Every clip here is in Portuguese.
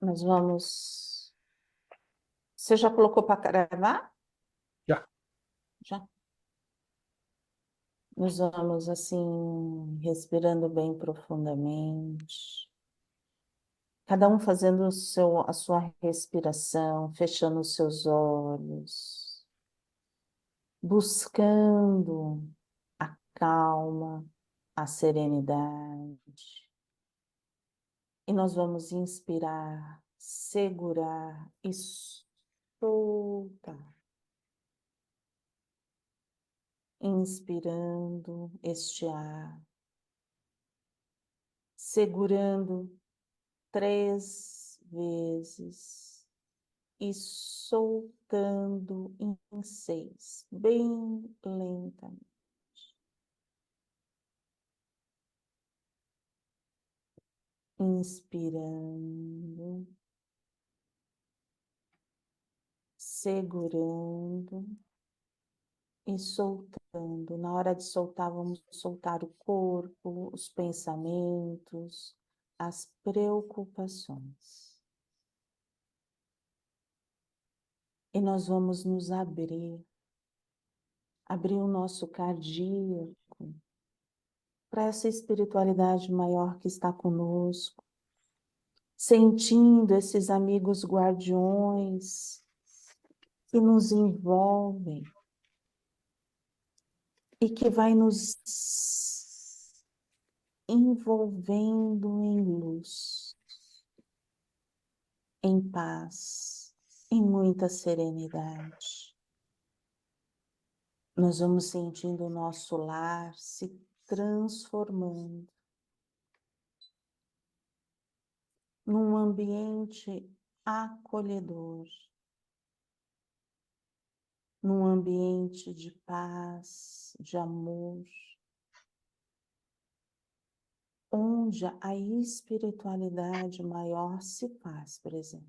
Nós vamos... Você já colocou para gravar? Já. Já. Nós vamos, assim, respirando bem profundamente. Cada um fazendo a sua respiração, fechando os seus olhos, buscando a calma, a serenidade. E nós vamos inspirar, segurar e soltar. Inspirando este ar, segurando 3 vezes e soltando em 6, bem lentamente. Inspirando, segurando e soltando. Na hora de soltar, vamos soltar o corpo, os pensamentos, as preocupações. E nós vamos nos abrir o nosso cardíaco para essa espiritualidade maior que está conosco, sentindo esses amigos guardiões que nos envolvem e que vai nos envolvendo em luz, em paz, em muita serenidade. Nós vamos sentindo o nosso lar se transformando num ambiente acolhedor, num ambiente de paz, de amor, onde a espiritualidade maior se faz presente.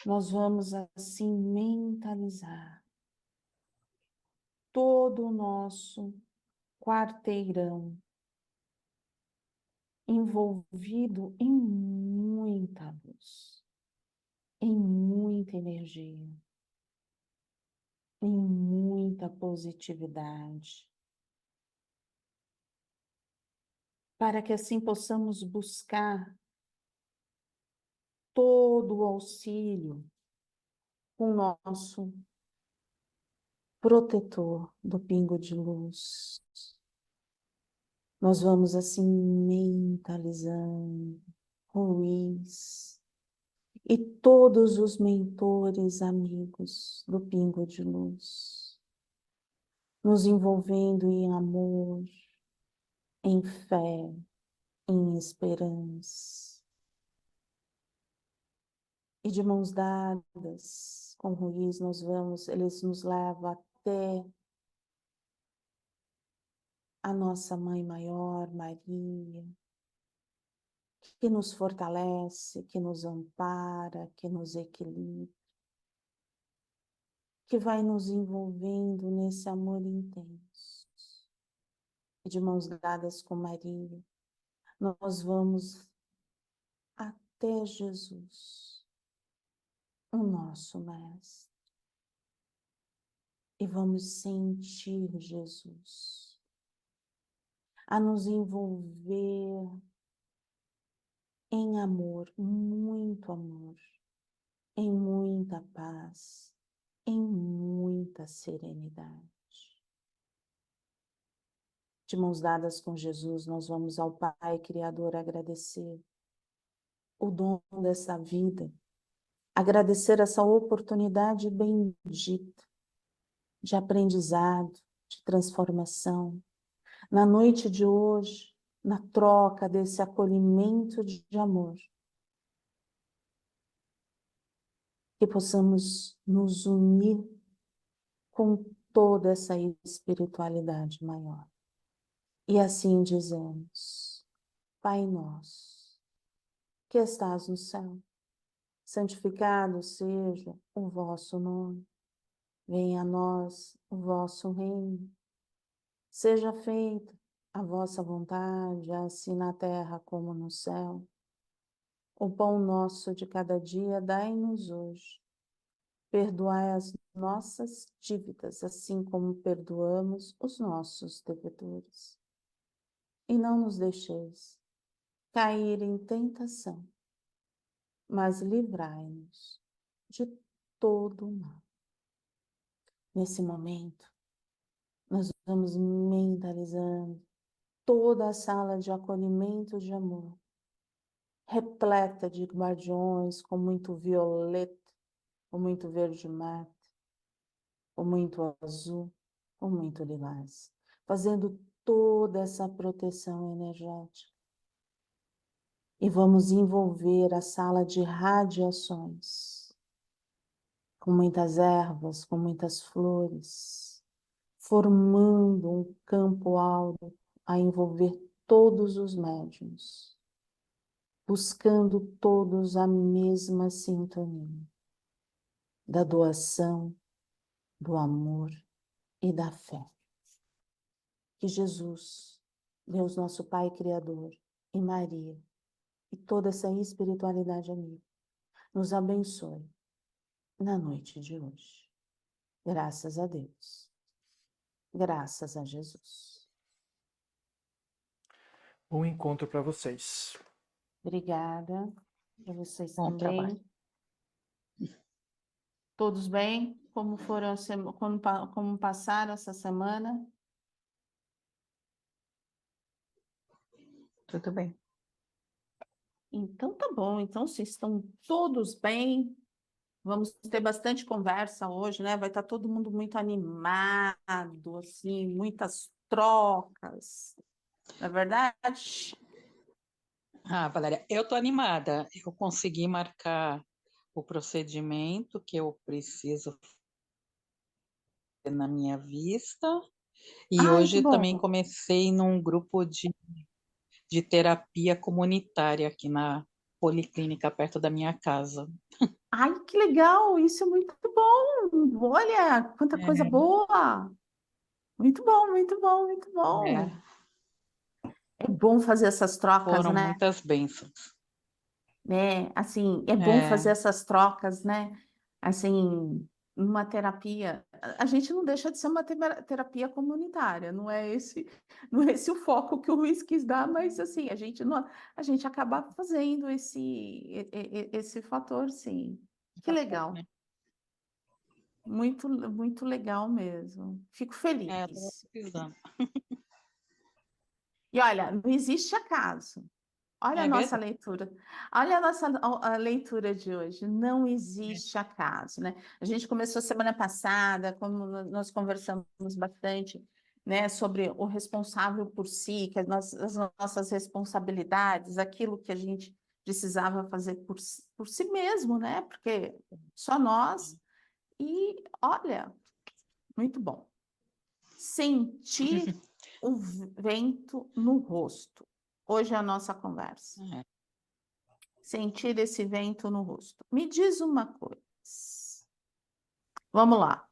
Nós vamos assim mentalizar todo o nosso quarteirão envolvido em muita luz, em muita energia, em muita positividade, para que assim possamos buscar todo o auxílio com o nosso protetor do pingo de luz. Nós vamos assim mentalizando Ruiz e todos os mentores amigos do pingo de luz, nos envolvendo em amor, em fé, em esperança. E de mãos dadas com Ruiz, eles nos levam até a nossa Mãe Maior, Maria, que nos fortalece, que nos ampara, que nos equilibra, que vai nos envolvendo nesse amor intenso. E de mãos dadas com Maria, nós vamos até Jesus, o nosso Mestre, e vamos sentir Jesus a nos envolver em amor, muito amor, em muita paz, em muita serenidade. De mãos dadas com Jesus, nós vamos ao Pai Criador agradecer o dom dessa vida, agradecer essa oportunidade bendita de aprendizado, de transformação. Na noite de hoje, na troca desse acolhimento de amor, que possamos nos unir com toda essa espiritualidade maior. E assim dizemos: Pai nosso, que estás no céu, santificado seja o vosso nome. Venha a nós o vosso reino. Seja feita a vossa vontade, assim na terra como no céu. O pão nosso de cada dia dai-nos hoje. Perdoai as nossas dívidas, assim como perdoamos os nossos devedores. E não nos deixeis cair em tentação, mas livrai-nos de todo o mal. Nesse momento, nós vamos mentalizando toda a sala de acolhimento de amor, repleta de guardiões com muito violeta, com muito verde mate, com muito azul, com muito lilás, fazendo toda essa proteção energética. E vamos envolver a sala de radiações, com muitas ervas, com muitas flores, formando um campo áureo a envolver todos os médiuns, buscando todos a mesma sintonia da doação, do amor e da fé. Que Jesus, Deus nosso Pai Criador, e Maria, e toda essa espiritualidade amiga, nos abençoe na noite de hoje. Graças a Deus. Graças a Jesus. Bom encontro para vocês. Obrigada. Para vocês Bom também. trabalho. Todos bem? Como foram como passaram essa semana? Tudo bem. Então tá bom. Então, se estão todos bem, vamos ter bastante conversa hoje, né? Vai estar todo mundo muito animado, assim, muitas trocas. Não é verdade? Valéria, eu tô animada. Eu consegui marcar o procedimento que eu preciso fazer na minha vista. E Ai, que hoje também bom. comecei num grupo de terapia comunitária aqui na policlínica perto da minha casa. Ai, que legal. Isso é muito bom. Olha, quanta coisa É, boa. Muito bom, muito bom, muito bom. é, É bom fazer essas trocas, foram né? muitas bênçãos. Né? Assim, é bom fazer É, essas trocas, né? Assim, uma terapia. A gente não deixa de ser uma terapia comunitária, não é esse, não é esse o foco que o Luiz quis dar, mas assim, a gente não, a gente acaba fazendo esse fator, sim. Que legal. né? Muito, muito legal mesmo. Fico Tô feliz. precisando. E olha, não existe acaso. Olha a É nossa verdade. leitura. Olha a leitura de hoje. Não existe acaso, né? A gente começou semana passada, como nós conversamos bastante, né, sobre o responsável por si, que as nossas responsabilidades, aquilo que a gente precisava fazer por si mesmo, né? Porque só nós. E olha, muito bom. Sentir o vento no rosto. Hoje é a nossa conversa. É. Sentir esse vento no rosto. Me diz uma coisa. Vamos lá.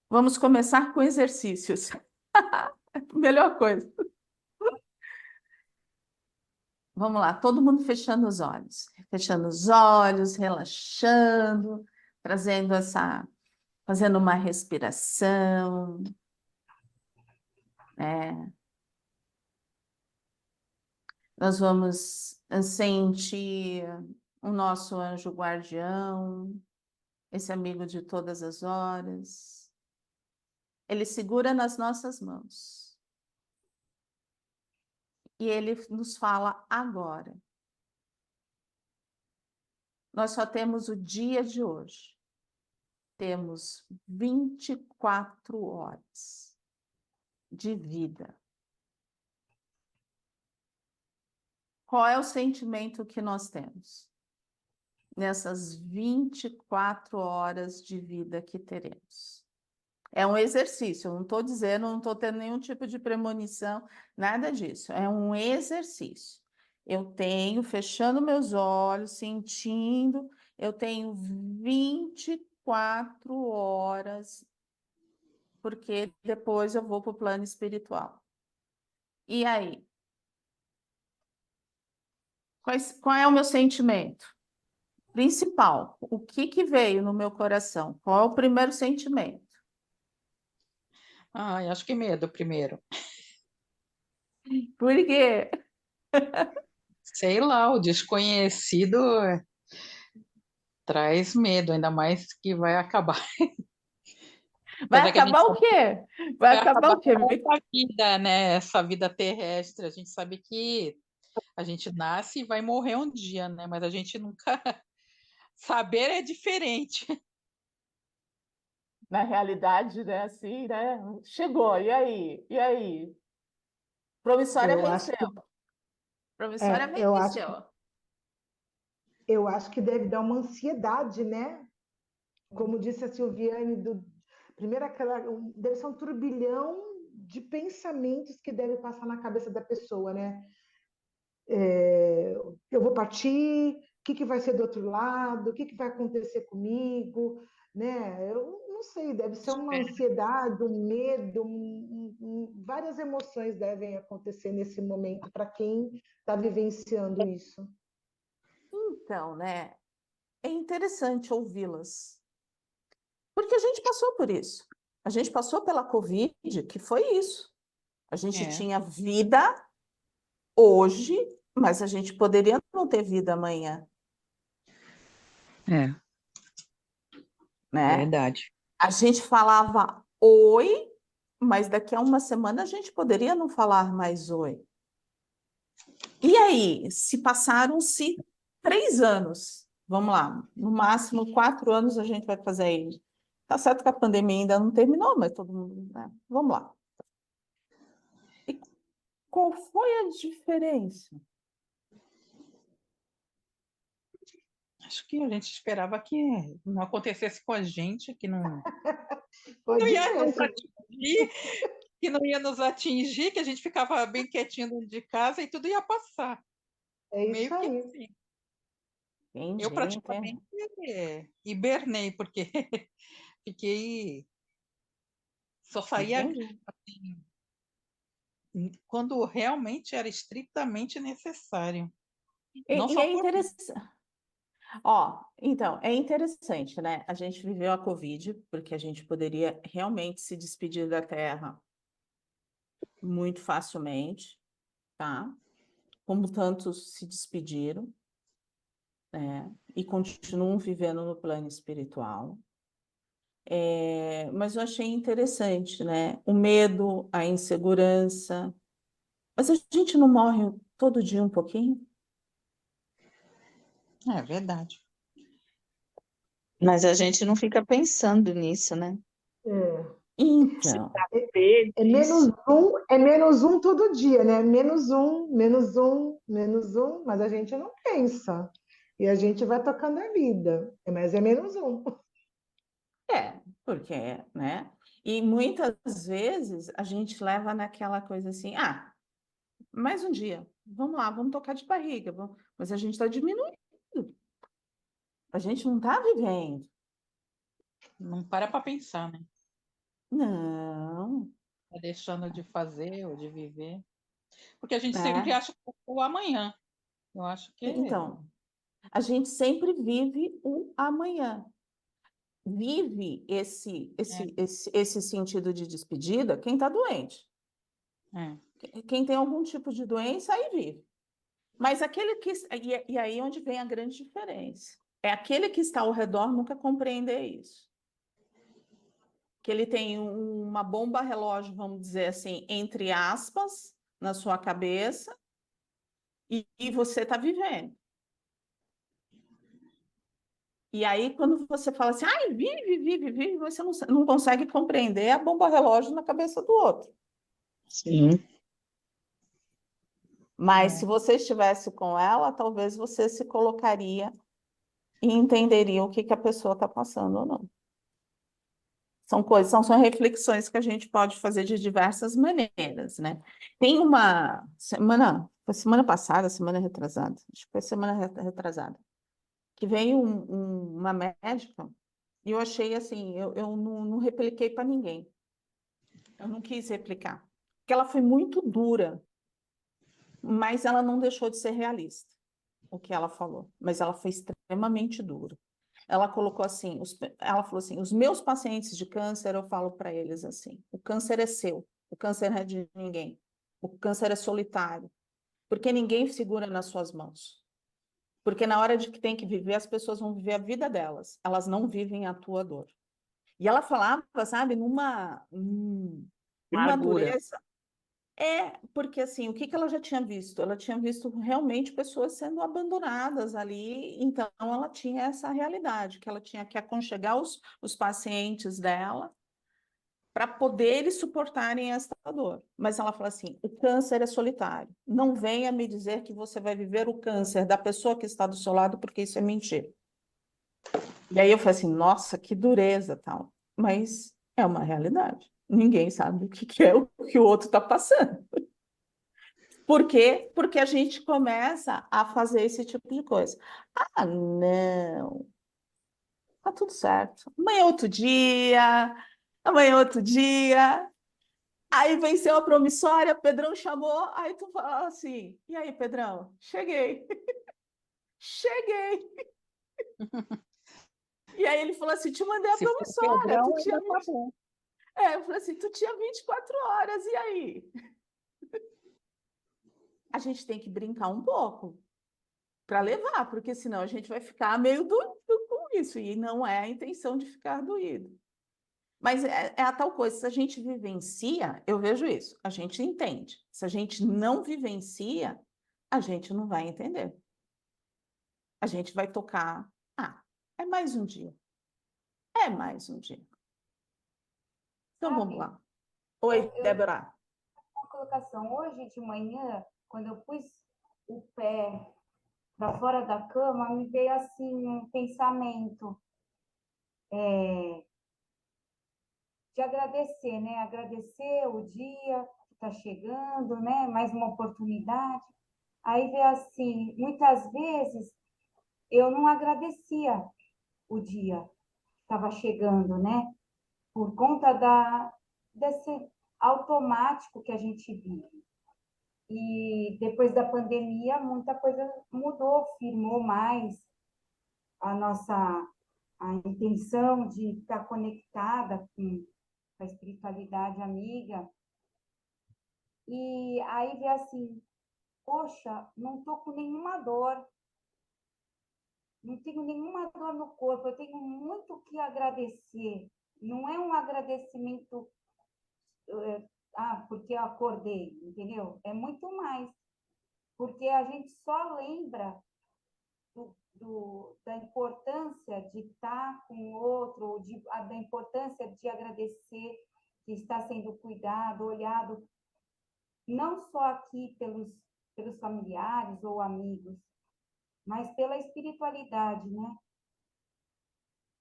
Vamos começar com exercícios. Melhor coisa. Vamos lá, todo mundo fechando os olhos. Fechando os olhos, relaxando, fazendo uma respiração, né? Nós vamos sentir o nosso anjo guardião, esse amigo de todas as horas. Ele segura nas nossas mãos. E ele nos fala agora. Nós só temos o dia de hoje. Temos 24 horas de vida. Qual é o sentimento que nós temos nessas 24 horas de vida que teremos? É um exercício, eu não estou dizendo, não estou tendo nenhum tipo de premonição, nada disso. É um exercício. Eu tenho, fechando meus olhos, sentindo, eu tenho 24 horas porque depois eu vou para o plano espiritual. E aí? Qual é o meu sentimento principal? O que que veio no meu coração? Qual é o primeiro sentimento? Ai, acho que medo primeiro. Por quê? Sei lá, o desconhecido traz medo, ainda mais que vai acabar. Vai Apesar que a gente acabar o quê? Vai vai acabar acabar o quê? com essa vida, né? Essa vida terrestre. A gente sabe que a gente nasce e vai morrer um dia, né? Mas a gente nunca. Saber é diferente. Na realidade, né? Assim, né? Chegou, e aí? E aí? Promissória Eu acho venceu. que, Promissória eu acho venceu. que, eu acho que deve dar uma ansiedade, né? Como disse a Silviane, primeiro deve ser um turbilhão de pensamentos que deve passar na cabeça da pessoa, né? Eu vou partir, o que que vai ser do outro lado, o que que vai acontecer comigo, né? Eu não sei, deve ser uma ansiedade, um medo, várias emoções devem acontecer nesse momento para quem está vivenciando isso. Então, né? É interessante ouvi-las. Porque a gente passou por isso. A gente passou pela Covid, que foi isso. A gente É, tinha vida hoje, mas a gente poderia não ter vida amanhã, é, né? verdade. A gente falava oi, mas daqui a uma semana a gente poderia não falar mais oi. E aí, se passaram-se 3 anos, vamos lá, no máximo 4 anos a gente vai fazer aí. Tá certo que a pandemia ainda não terminou, mas todo mundo, né? Vamos lá. E qual foi a diferença? Acho que a gente esperava que não acontecesse com a gente, que não Pode ia ser, nos atingir, que não ia nos atingir, que a gente ficava bem quietinho dentro de casa e tudo ia passar. é isso Meio que aí. assim. Eu Entendi, entendi. praticamente hibernei, porque fiquei. Só saía Entendi. quando realmente era estritamente necessário. Não E só é por mim. interessante. Ó, então, é interessante, né? A gente viveu a Covid, porque a gente poderia realmente se despedir da Terra muito facilmente, tá? Como tantos se despediram, né? E continuam vivendo no plano espiritual. Mas eu achei interessante, né? O medo, a insegurança. Mas a gente não morre todo dia um pouquinho? É verdade. Mas a gente não fica pensando nisso, né? É. Se Então, saber disso. É menos um todo dia, né? Menos um, menos um, menos um, mas a gente não pensa. E a gente vai tocando a vida. Mas é menos um. porque, né? E muitas vezes a gente leva naquela coisa assim, ah, mais um dia, vamos lá, vamos tocar de barriga, mas a gente está diminuindo, a gente não está vivendo. Não para pensar, né? Não, Tá deixando de fazer ou de viver. Porque a gente sempre né? acha que é o amanhã. Eu acho que Então, a gente sempre vive o amanhã. Vive é, esse sentido de despedida quem está doente. é. Quem tem algum tipo de doença, aí vive. Mas aquele que. E aí é onde vem a grande diferença. É aquele que está ao redor nunca compreender isso. Que ele tem uma bomba relógio, vamos dizer assim, entre aspas, na sua cabeça, e você está vivendo. E aí, quando você fala assim, ai, vive, vive, vive, você não consegue compreender a bomba relógio na cabeça do outro. Sim. Mas se É. você estivesse com ela, talvez você se colocaria e entenderia o que que a pessoa está passando ou não. São coisas, são reflexões que a gente pode fazer de diversas maneiras, né? Tem uma semana, foi semana passada, semana retrasada, acho que foi semana retrasada, que veio uma médica e eu achei assim, eu não repliquei para ninguém. Eu não quis replicar. Porque ela foi muito dura, mas ela não deixou de ser realista, o que ela falou. Mas ela foi extremamente dura. Ela colocou assim, ela falou assim, os meus pacientes de câncer, eu falo para eles assim, o câncer é seu, o câncer não é de ninguém, o câncer é solitário, porque ninguém segura nas suas mãos. Porque na hora de que tem que viver, as pessoas vão viver a vida delas, elas não vivem a tua dor. E ela falava, sabe, numa Amargura. dureza. Porque assim, o que que ela já tinha visto? Ela tinha visto realmente pessoas sendo abandonadas ali, então ela tinha essa realidade, que ela tinha que aconchegar os pacientes dela para poder eles suportarem essa dor. Mas ela fala assim: o câncer é solitário. Não venha me dizer que você vai viver o câncer da pessoa que está do seu lado, porque isso é mentira. E aí eu falei assim: nossa, que dureza, tal. Mas é uma realidade. Ninguém sabe o que que é o que o outro está passando. Por quê? Porque a gente começa a fazer esse tipo de coisa. Ah, não, tá tudo certo. Amanhã é outro dia, amanhã é outro dia. Aí venceu a promissória, Pedrão chamou, aí tu fala assim, e aí, Pedrão? Cheguei. Cheguei. E aí ele falou assim, te mandei a Se for promissória, tu Pedrão, tinha ainda tá 20... bom. Eu falei assim, tu tinha 24 horas, e aí? A gente tem que brincar um pouco para levar, porque senão a gente vai ficar meio doido com isso, e não é a intenção de ficar doído. Mas é a tal coisa, se a gente vivencia, eu vejo isso, a gente entende. Se a gente não vivencia, a gente não vai entender. A gente vai tocar, é mais um dia, é mais um dia. Então vamos Sabe, lá. Oi, eu Débora. uma colocação. Hoje de manhã, quando eu pus o pé para fora da cama, me veio assim um pensamento de agradecer, né? Agradecer o dia que está chegando, né? Mais uma oportunidade. Aí veio assim, muitas vezes eu não agradecia o dia que estava chegando, né? Por conta desse automático que a gente vive. E depois da pandemia, muita coisa mudou, firmou mais a nossa a intenção de estar conectada com a espiritualidade amiga. E aí vê assim, poxa, não estou com nenhuma dor, não tenho nenhuma dor no corpo, eu tenho muito o que agradecer. Não é um agradecimento, porque eu acordei, entendeu? É muito mais, porque a gente só lembra da importância de estar com o outro, da importância de agradecer que está sendo cuidado, olhado, não só aqui pelos familiares ou amigos, mas pela espiritualidade, né?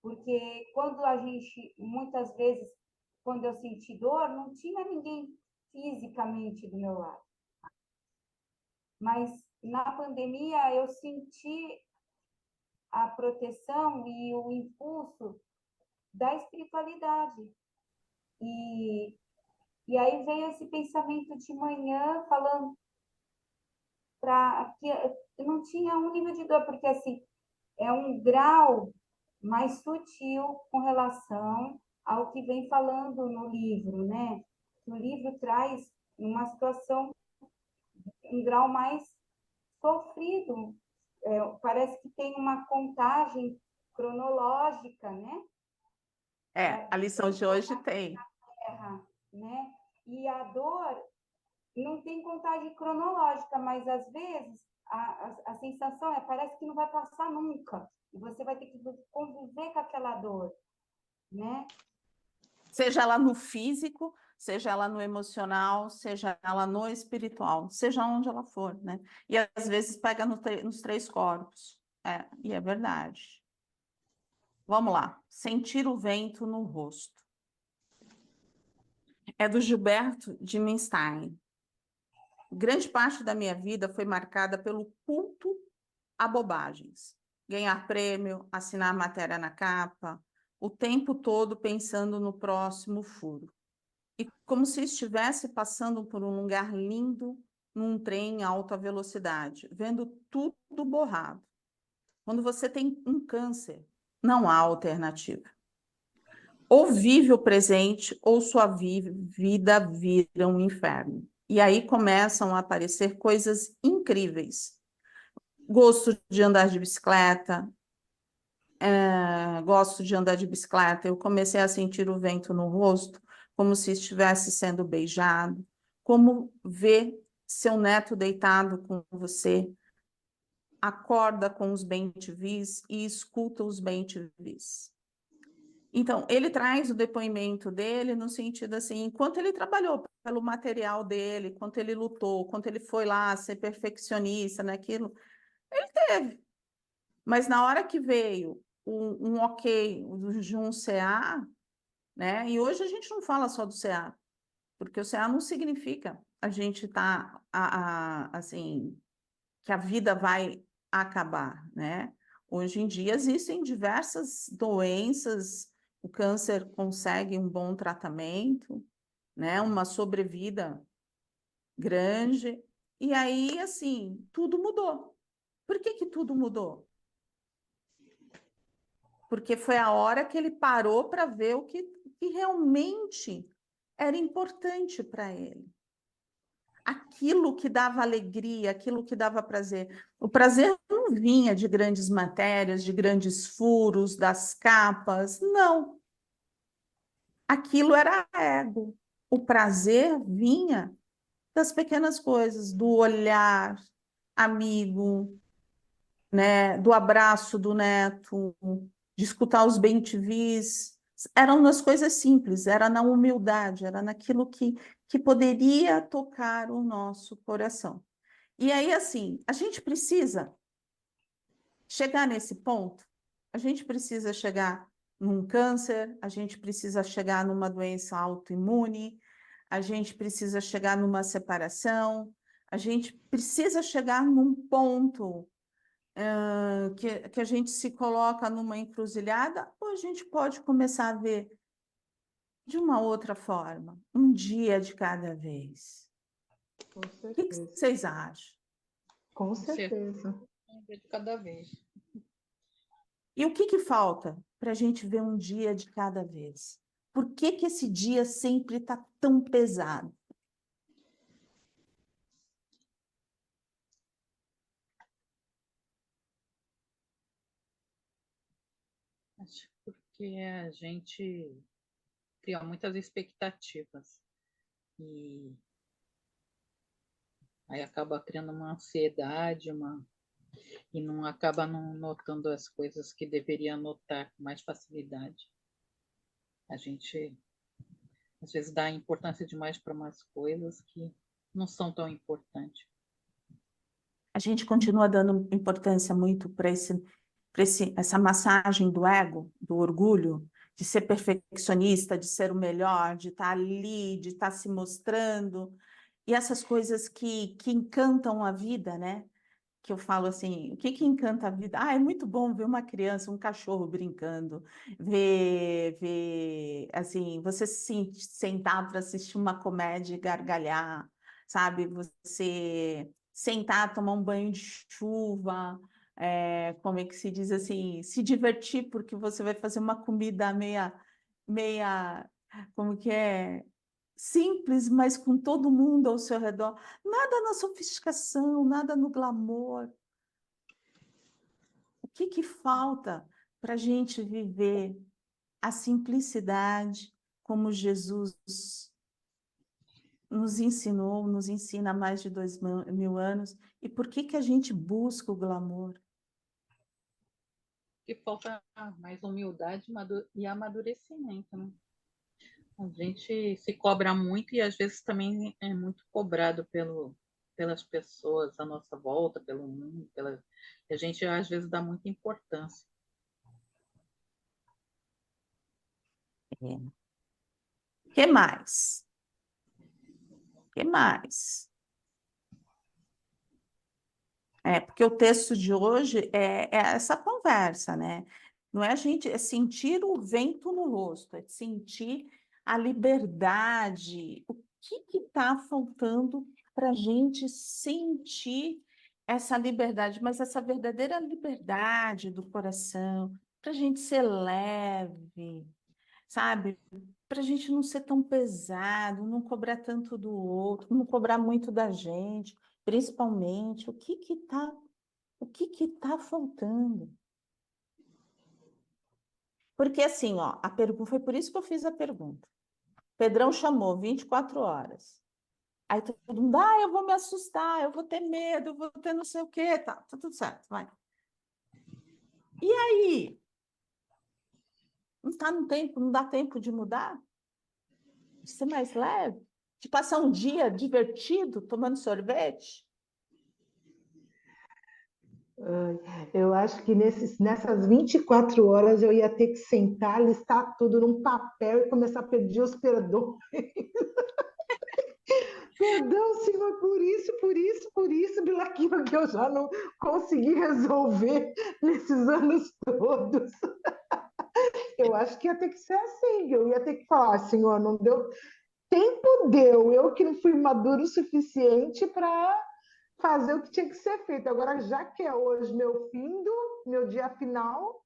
Porque quando a gente, muitas vezes, quando eu senti dor, não tinha ninguém fisicamente do meu lado. Mas na pandemia eu senti a proteção e o impulso da espiritualidade. E aí veio esse pensamento de manhã falando para que eu não tinha um nível de dor, porque assim, é um grau mais sutil com relação ao que vem falando no livro, né? O livro traz uma situação, um grau mais sofrido. Parece que tem uma contagem cronológica, né? A lição de hoje tem. Terra, né? E a dor não tem contagem cronológica, mas às vezes a sensação parece que não vai passar nunca. E você vai ter que conviver com aquela dor, né? Seja ela no físico, seja ela no emocional, seja ela no espiritual, seja onde ela for, né? E às vezes pega nos três corpos. E é verdade. Vamos lá. Sentir o vento no rosto. É do Gilberto de Menstein. Grande parte da minha vida foi marcada pelo culto a bobagens. Ganhar prêmio, assinar matéria na capa, o tempo todo pensando no próximo furo. e como se estivesse passando por um lugar lindo, num trem em alta velocidade, vendo tudo borrado. Quando você tem um câncer, não há alternativa. Ou vive o presente, ou sua vida vira um inferno. E aí começam a aparecer coisas incríveis. Gosto de andar de bicicleta, gosto de andar de bicicleta. Eu comecei a sentir o vento no rosto, como se estivesse sendo beijado, como ver seu neto deitado com você, acorda com os bem-te-vis e escuta os bem-te-vis. Então, ele traz o depoimento dele no sentido assim, enquanto ele trabalhou pelo material dele, quanto ele lutou, quanto ele foi lá ser perfeccionista naquilo, ele teve. Mas na hora que veio um ok de um CA, né? E hoje a gente não fala só do CA, porque o CA não significa a gente tá assim, que a vida vai acabar, né? Hoje em dia existem diversas doenças, o câncer consegue um bom tratamento, né? Uma sobrevida grande, e aí, assim, tudo mudou. Por que que tudo mudou? Porque foi a hora que ele parou para ver o que realmente era importante para ele. Aquilo que dava alegria, aquilo que dava prazer. O prazer não vinha de grandes matérias, de grandes furos, das capas, não. Aquilo era ego. O prazer vinha das pequenas coisas, do olhar amigo, né, do abraço do neto, de escutar os bem-te-vis. Eram nas coisas simples, era na humildade, era naquilo que poderia tocar o nosso coração. E aí, assim, a gente precisa chegar nesse ponto, a gente precisa chegar num câncer, a gente precisa chegar numa doença autoimune, a gente precisa chegar numa separação, a gente precisa chegar num ponto que a gente se coloca numa encruzilhada, ou a gente pode começar a ver de uma outra forma, um dia de cada vez. Com O que certeza. vocês acham? Com certeza. Um dia de cada vez. E o que falta para a gente ver um dia de cada vez? Por que esse dia sempre está tão pesado? Acho porque a gente cria muitas expectativas e aí acaba criando uma ansiedade, e não acaba não notando as coisas que deveria notar com mais facilidade. A gente às vezes dá importância demais para umas coisas que não são tão importantes. A gente continua dando importância muito para essa massagem do ego, do orgulho, de ser perfeccionista, de ser o melhor, de estar ali, de estar se mostrando, e essas coisas que encantam a vida, né? Que eu falo assim, o que encanta a vida? Ah, é muito bom ver uma criança, um cachorro brincando, ver assim, você se sentar para assistir uma comédia e gargalhar, sabe? Você sentar, tomar um banho de chuva, como é que se diz assim, se divertir porque você vai fazer uma comida meia, como que é? Simples, mas com todo mundo ao seu redor. Nada na sofisticação, nada no glamour. O que falta para a gente viver a simplicidade como Jesus nos ensinou, nos ensina há mais de 2000 anos? E por que a gente busca o glamour? Que falta mais humildade e amadurecimento, né? A gente se cobra muito e às vezes também é muito cobrado pelas pessoas à nossa volta, pelo mundo, e a gente às vezes dá muita importância. Que mais? Que mais? Porque o texto de hoje é essa conversa, né? Não é a gente, é sentir o vento no rosto, é sentir a liberdade. O que está faltando para a gente sentir essa liberdade, mas essa verdadeira liberdade do coração, para a gente ser leve, sabe? Para a gente não ser tão pesado, não cobrar tanto do outro, não cobrar muito da gente, principalmente o que tá faltando? Porque assim, ó, a pergunta foi por isso que eu fiz a pergunta. Pedrão chamou 24 horas. Aí todo mundo, eu vou me assustar, eu vou ter medo, eu vou ter não sei o quê, tá tudo certo, vai. E aí? Não tá no tempo, não dá tempo de mudar? De ser mais leve? De passar um dia divertido, tomando sorvete? Eu acho que nessas 24 horas eu ia ter que sentar, listar tudo num papel e começar a pedir os perdões. Perdão, Senhor, por isso, pelaquilo que eu já não consegui resolver nesses anos todos. Eu acho que ia ter que ser assim, eu ia ter que falar, Senhor, não deu, tempo deu, eu que não fui maduro o suficiente para fazer o que tinha que ser feito. Agora, já que é hoje meu dia final,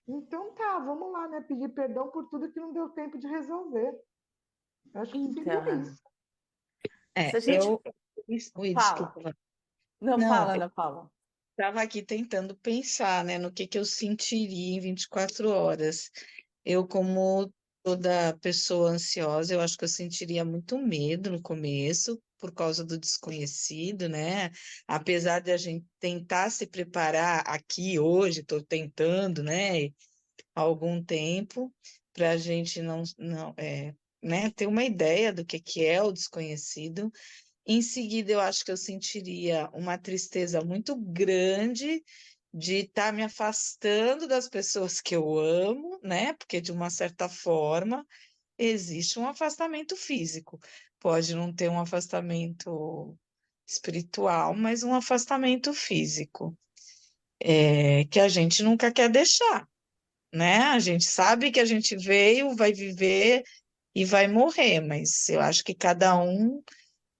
então tá, vamos lá, né? Pedir perdão por tudo que não deu tempo de resolver. Eu acho que seria Então, isso. se a gente Oi, fala, desculpa. não Não, fala, Ana Paula. estava aqui tentando pensar, né, no que eu sentiria em 24 horas. Eu, como toda pessoa ansiosa, eu acho que eu sentiria muito medo no começo, por causa do desconhecido, né? Apesar de a gente tentar se preparar aqui hoje, estou tentando, né, há algum tempo, para a gente né, ter uma ideia do que é o desconhecido. Em seguida, eu acho que eu sentiria uma tristeza muito grande de estar me afastando das pessoas que eu amo, né? Porque, de uma certa forma, existe um afastamento físico. Pode não ter um afastamento espiritual, mas um afastamento físico, que a gente nunca quer deixar, né? A gente sabe que a gente veio, vai viver e vai morrer, mas eu acho que cada um,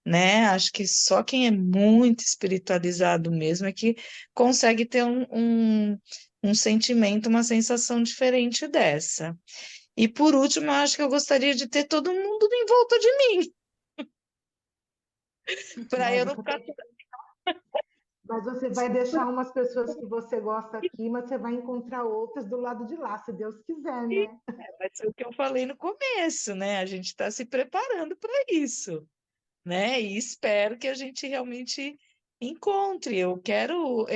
né? Acho que só quem é muito espiritualizado mesmo é que consegue ter um sentimento, uma sensação diferente dessa. E por último, eu acho que eu gostaria de ter todo mundo em volta de mim, para eu Mas não você, ficar. mas você vai deixar umas pessoas que você gosta aqui, mas você vai encontrar outras do lado de lá, se Deus quiser, né? Vai ser o que eu falei no começo, né? A gente está se preparando para isso, né? E espero que a gente realmente encontre. Eu quero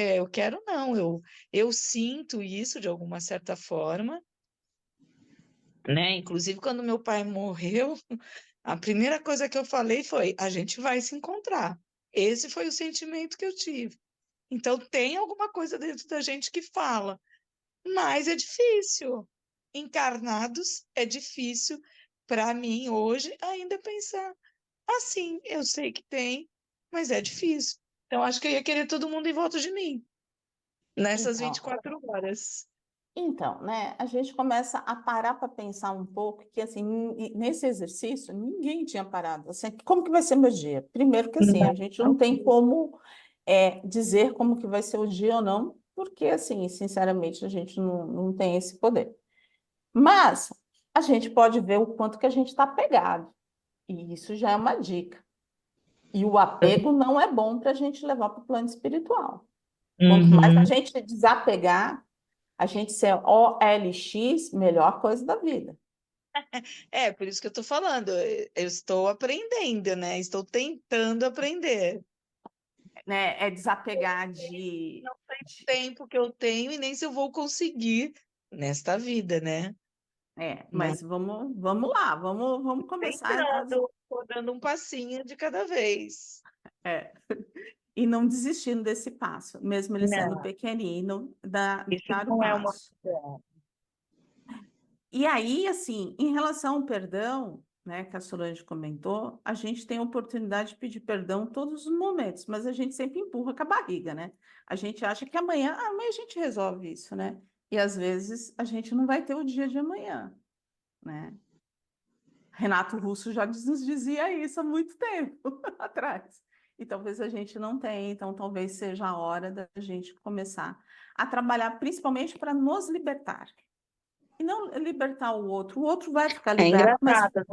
não, eu sinto isso de alguma certa forma, né? Inclusive, quando meu pai morreu, a primeira coisa que eu falei foi: a gente vai se encontrar. Esse foi o sentimento que eu tive. Então, tem alguma coisa dentro da gente que fala, mas é difícil. Encarnados é difícil para mim hoje ainda pensar assim. Eu sei que tem, mas é difícil. Então, acho que eu ia querer todo mundo em volta de mim, nessas Então, 24 horas. Então, né, a gente começa a parar para pensar um pouco que, assim, nesse exercício, ninguém tinha parado. Assim, como que vai ser meu dia? Primeiro que, assim, a gente não tem como dizer como que vai ser o dia ou não, porque, assim, sinceramente, a gente não tem esse poder. Mas a gente pode ver o quanto que a gente está apegado, e isso já é uma dica. E o apego não é bom para a gente levar para o plano espiritual. Quanto mais a Uhum. gente desapegar, a gente ser OLX, melhor coisa da vida, É, por isso que eu estou falando. Eu estou aprendendo, né? Estou tentando aprender. né? É desapegar Não sei o de- tempo que eu tenho e nem se eu vou conseguir nesta vida, né? Mas mas vamos lá, vamos começar tentando, tô dando um passinho de cada vez. é, e não desistindo desse passo, mesmo ele sendo Não, pequenino, isso dar o não é uma passo. opção. E aí, assim, em relação ao perdão, né, que a Solange comentou, a gente tem a oportunidade de pedir perdão todos os momentos, mas a gente sempre empurra com a barriga, né? A gente acha que amanhã a gente resolve isso, né? E às vezes a gente não vai ter o dia de amanhã, né? Renato Russo já nos dizia isso há muito tempo atrás. E talvez a gente não tenha, então talvez seja a hora da gente começar a trabalhar principalmente para nos libertar. E não libertar o outro vai ficar É liberto, engraçado.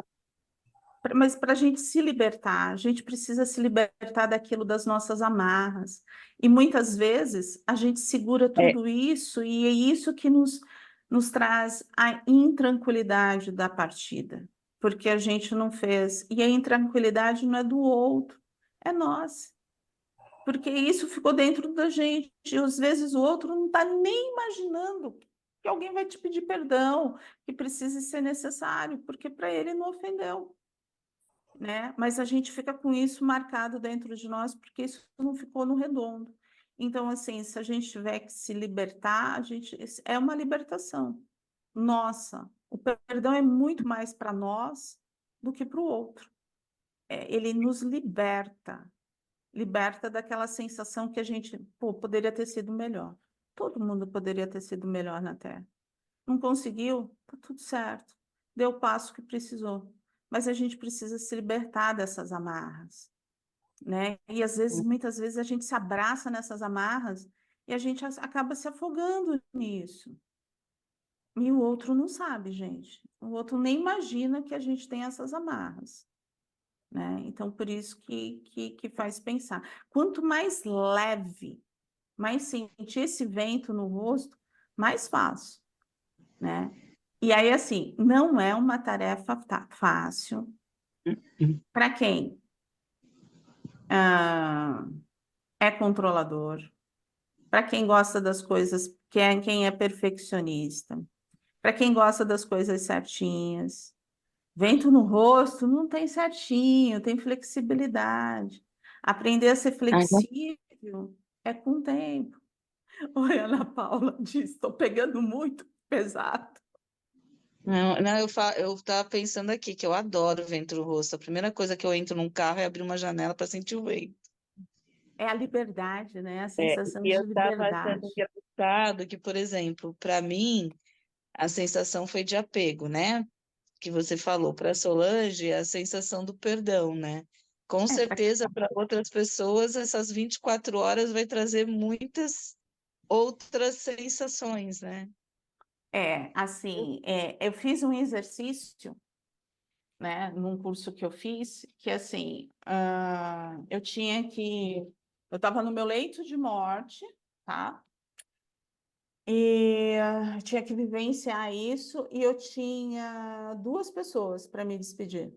mas para a gente se libertar, a gente precisa se libertar daquilo das nossas amarras. E muitas vezes a gente segura É, tudo isso e é isso que nos traz a intranquilidade da partida, porque a gente não fez. E a intranquilidade não é do outro, é nossa. Porque isso ficou dentro da gente. E às vezes o outro não está nem imaginando que alguém vai te pedir perdão, que precise ser necessário, porque para ele não ofendeu, né? Mas a gente fica com isso marcado dentro de nós porque isso não ficou no redondo. Então, assim, se a gente tiver que se libertar, é uma libertação. Nossa, o perdão é muito mais para nós do que para o outro. Ele nos liberta daquela sensação que a gente, pô, poderia ter sido melhor. Todo mundo poderia ter sido melhor na Terra. Não conseguiu? Tá tudo certo. Deu o passo que precisou. Mas a gente precisa se libertar dessas amarras, né? E às vezes, muitas vezes, a gente se abraça nessas amarras e a gente acaba se afogando nisso. E o outro não sabe, gente. O outro nem imagina que a gente tem essas amarras, né? Então, por isso que faz pensar. Quanto mais leve, mais sentir esse vento no rosto, mais fácil, né? E aí, assim, não é uma tarefa fácil. Para quem é controlador, para quem gosta das coisas, quem é perfeccionista, para quem gosta das coisas certinhas. Vento no rosto não tem certinho, tem flexibilidade. Aprender a ser flexível é com o tempo. Oi, Ana Paula diz, estou pegando muito pesado. não, não, eu tava pensando aqui que eu adoro vento no rosto. A primeira coisa que eu entro num carro é abrir uma janela para sentir o vento. É a liberdade, né? A É, sensação e eu de estava achando liberdade. engraçado que, por exemplo, para mim, a sensação foi de apego, né? Que você falou. Para Solange, a sensação do perdão, né? Com É, certeza, para outras pessoas, essas 24 horas vai trazer muitas outras sensações, né? assim, eu fiz um exercício, né, num curso que eu fiz, que assim, eu estava no meu leito de morte, tá? E eu tinha que vivenciar isso e eu tinha duas pessoas para me despedir.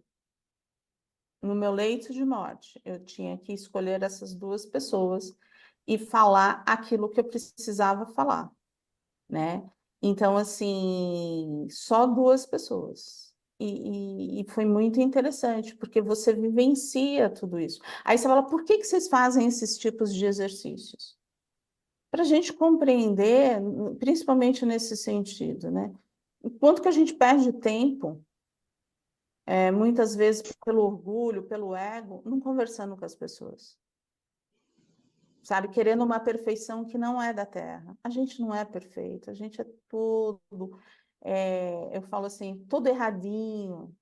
No meu leito de morte, eu tinha que escolher essas duas pessoas e falar aquilo que eu precisava falar, né? Então, assim, só duas pessoas. E foi muito interessante, porque você vivencia tudo isso. Aí você fala, por que que vocês fazem esses tipos de exercícios? Para a gente compreender, principalmente nesse sentido, né? O quanto que a gente perde tempo, muitas vezes pelo orgulho, pelo ego, não conversando com as pessoas. Sabe, querendo uma perfeição que não é da Terra. A gente não é perfeito, a gente é tudo, eu falo assim, tudo erradinho.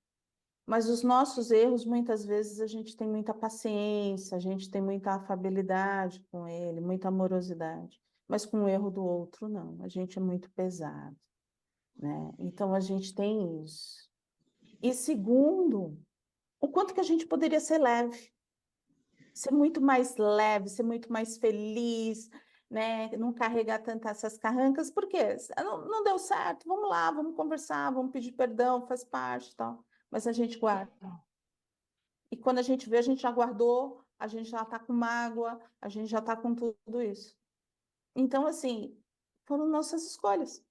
Mas os nossos erros, muitas vezes, a gente tem muita paciência, a gente tem muita afabilidade com ele, muita amorosidade. Mas com o erro do outro, não. A gente é muito pesado, né? Então, a gente tem isso. E segundo, o quanto que a gente poderia ser leve. Ser muito mais leve, ser muito mais feliz, né? Não carregar tantas essas carrancas, porque não deu certo, vamos lá, vamos conversar, vamos pedir perdão, faz parte e tal. Mas a gente guarda. E quando a gente vê, a gente já guardou, a gente já está com mágoa, a gente já está com tudo isso. Então, assim, foram nossas escolhas,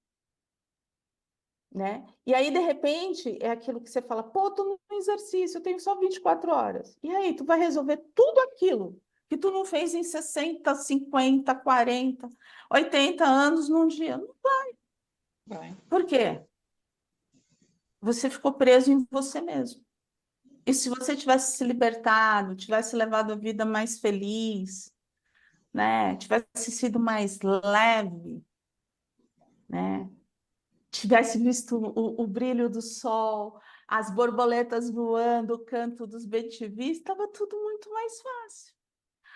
né? E aí, de repente, é aquilo que você fala, pô, tô no exercício, eu tenho só 24 horas. E aí, tu vai resolver tudo aquilo que tu não fez em 60, 50, 40, 80 anos num dia. Não. Vai. Por quê? Você ficou preso em você mesmo. E se você tivesse se libertado, tivesse levado a vida mais feliz, né? Tivesse sido mais leve, né? Tivesse visto o brilho do sol, as borboletas voando, o canto dos bem-te-vis, estava tudo muito mais fácil.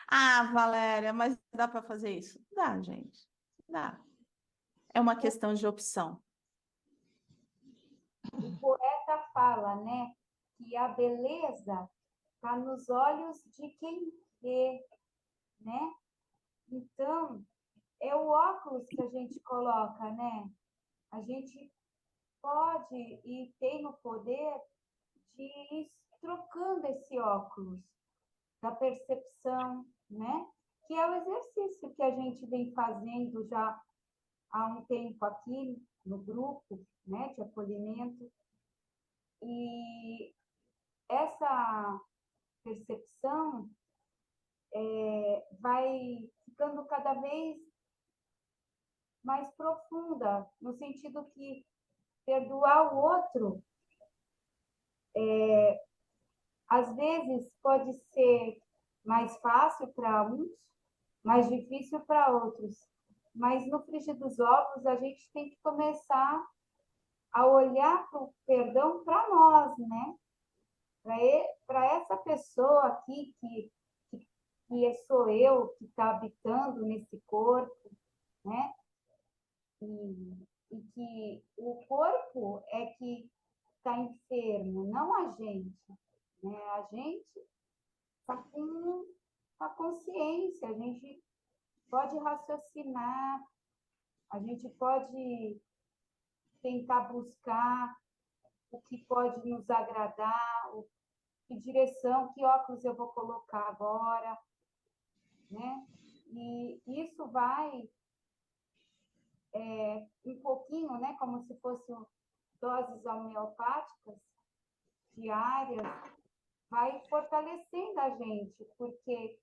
Ah, Valéria, mas dá para fazer isso? Dá, gente. Dá. É uma questão de opção. O poeta fala, né, que a beleza está nos olhos de quem vê, né? Então, é o óculos que a gente coloca, né? A gente pode e tem o poder de ir trocando esse óculos da percepção, né? Que é o exercício que a gente vem fazendo já há um tempo aqui no grupo, né, de acolhimento. E essa percepção vai ficando cada vez mais profunda, no sentido que perdoar o outro, às vezes, pode ser mais fácil para uns, mais difícil para outros. Mas no frigir dos ovos, a gente tem que começar a olhar para o perdão para nós, né? Para essa pessoa aqui sou eu, que está habitando nesse corpo, né? E que o corpo é que está enfermo, não a gente. Né? A gente está com a consciência, a gente pode raciocinar, a gente pode tentar buscar o que pode nos agradar, que direção, que óculos eu vou colocar agora, né? E isso vai um pouquinho, né, como se fossem doses homeopáticas diárias, vai fortalecendo a gente, porque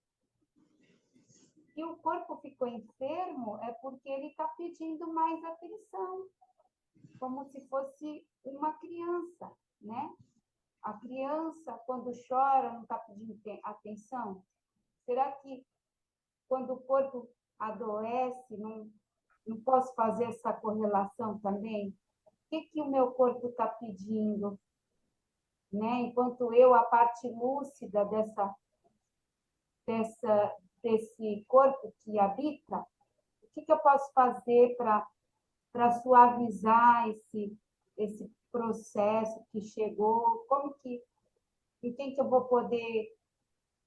se o corpo ficou enfermo, é porque ele está pedindo mais atenção, como se fosse uma criança, né? A criança, quando chora, não está pedindo atenção? Será que quando o corpo adoece, não posso fazer essa correlação também? O que o meu corpo está pedindo? Né? Enquanto eu, a parte lúcida desse corpo que habita, o que eu posso fazer para suavizar esse processo que chegou? Em quem que eu vou poder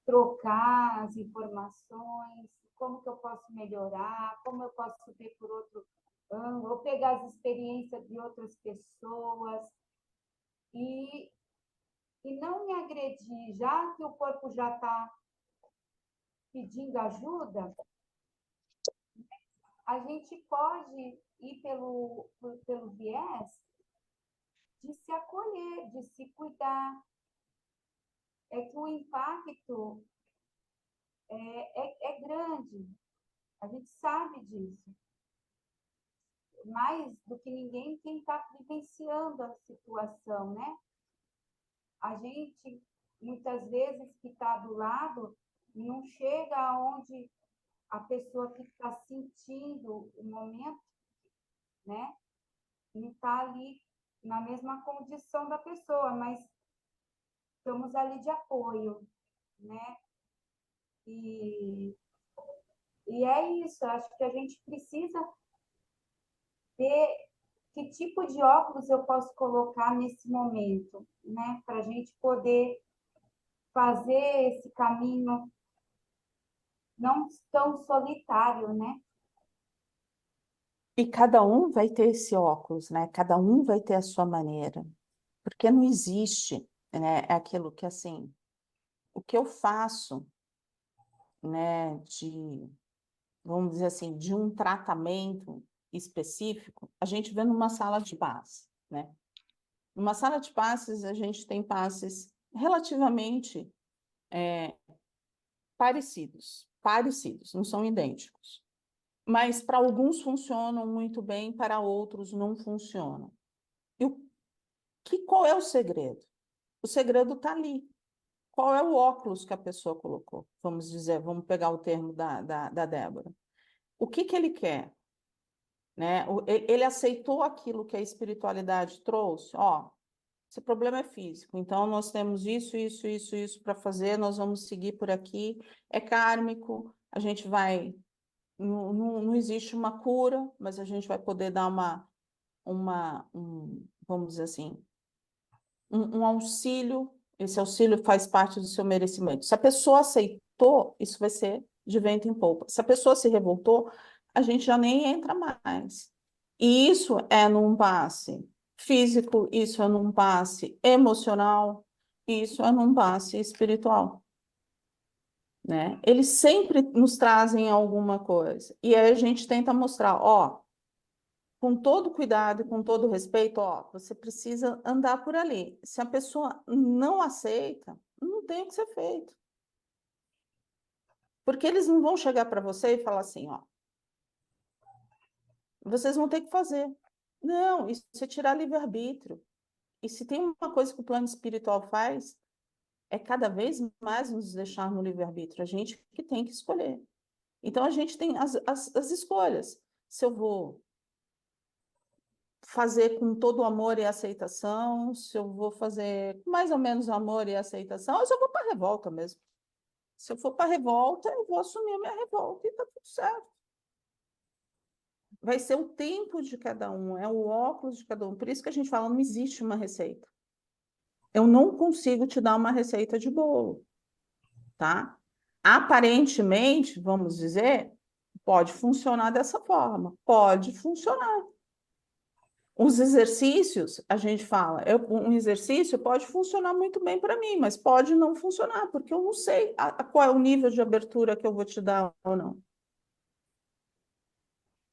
trocar as informações? Como que eu posso melhorar? Como eu posso ver por outro ângulo? Ou pegar as experiências de outras pessoas e não me agredir, já que o corpo já está pedindo ajuda, a gente pode ir pelo viés de se acolher, de se cuidar. É que o impacto é grande, a gente sabe disso. Mais do que ninguém, quem está vivenciando a situação, né? A gente, muitas vezes, que está do lado, não chega aonde a pessoa que está sentindo o momento, né? Não está ali na mesma condição da pessoa, mas estamos ali de apoio, né? E é isso, acho que a gente precisa ver que tipo de óculos eu posso colocar nesse momento, né? Para a gente poder fazer esse caminho não tão solitário, né? E cada um vai ter esse óculos, né? Cada um vai ter a sua maneira. Porque não existe, né? É aquilo que, assim, o que eu faço, né, vamos dizer assim, de um tratamento específico, a gente vê numa sala de passe, né? Numa sala de passes, a gente tem passes relativamente parecidos, não são idênticos. Mas para alguns funcionam muito bem, para outros não funcionam. E qual é o segredo? O segredo está ali. Qual é o óculos que a pessoa colocou? Vamos dizer, vamos pegar o termo da Débora. O que ele quer? Né? Ele aceitou aquilo que a espiritualidade trouxe? Ó, esse problema é físico, então nós temos isso para fazer, nós vamos seguir por aqui, é kármico, a gente vai, não existe uma cura, mas a gente vai poder dar vamos dizer assim, um auxílio, esse auxílio faz parte do seu merecimento. Se a pessoa aceitou, isso vai ser de vento em polpa. Se a pessoa se revoltou, a gente já nem entra mais. E isso é num passe físico, isso é num passe emocional, isso é num passe espiritual, né? Eles sempre nos trazem alguma coisa. E aí a gente tenta mostrar, ó, com todo cuidado e com todo respeito, ó, você precisa andar por ali. Se a pessoa não aceita, não tem o que ser feito. Porque eles não vão chegar para você e falar assim, ó, vocês vão ter que fazer. Não, isso é tirar livre-arbítrio. E se tem uma coisa que o plano espiritual faz, é cada vez mais nos deixar no livre-arbítrio. A gente que tem que escolher. Então, a gente tem as escolhas. Se eu vou fazer com todo amor e aceitação, se eu vou fazer com mais ou menos amor e aceitação, ou se eu vou para a revolta mesmo. Se eu for para a revolta, eu vou assumir a minha revolta e está tudo certo. Vai ser o tempo de cada um, é o óculos de cada um. Por isso que a gente fala, não existe uma receita. Eu não consigo te dar uma receita de bolo, tá? Aparentemente, vamos dizer, pode funcionar dessa forma, pode funcionar. Os exercícios, a gente fala, um exercício pode funcionar muito bem para mim, mas pode não funcionar, porque eu não sei qual é o nível de abertura que eu vou te dar ou não.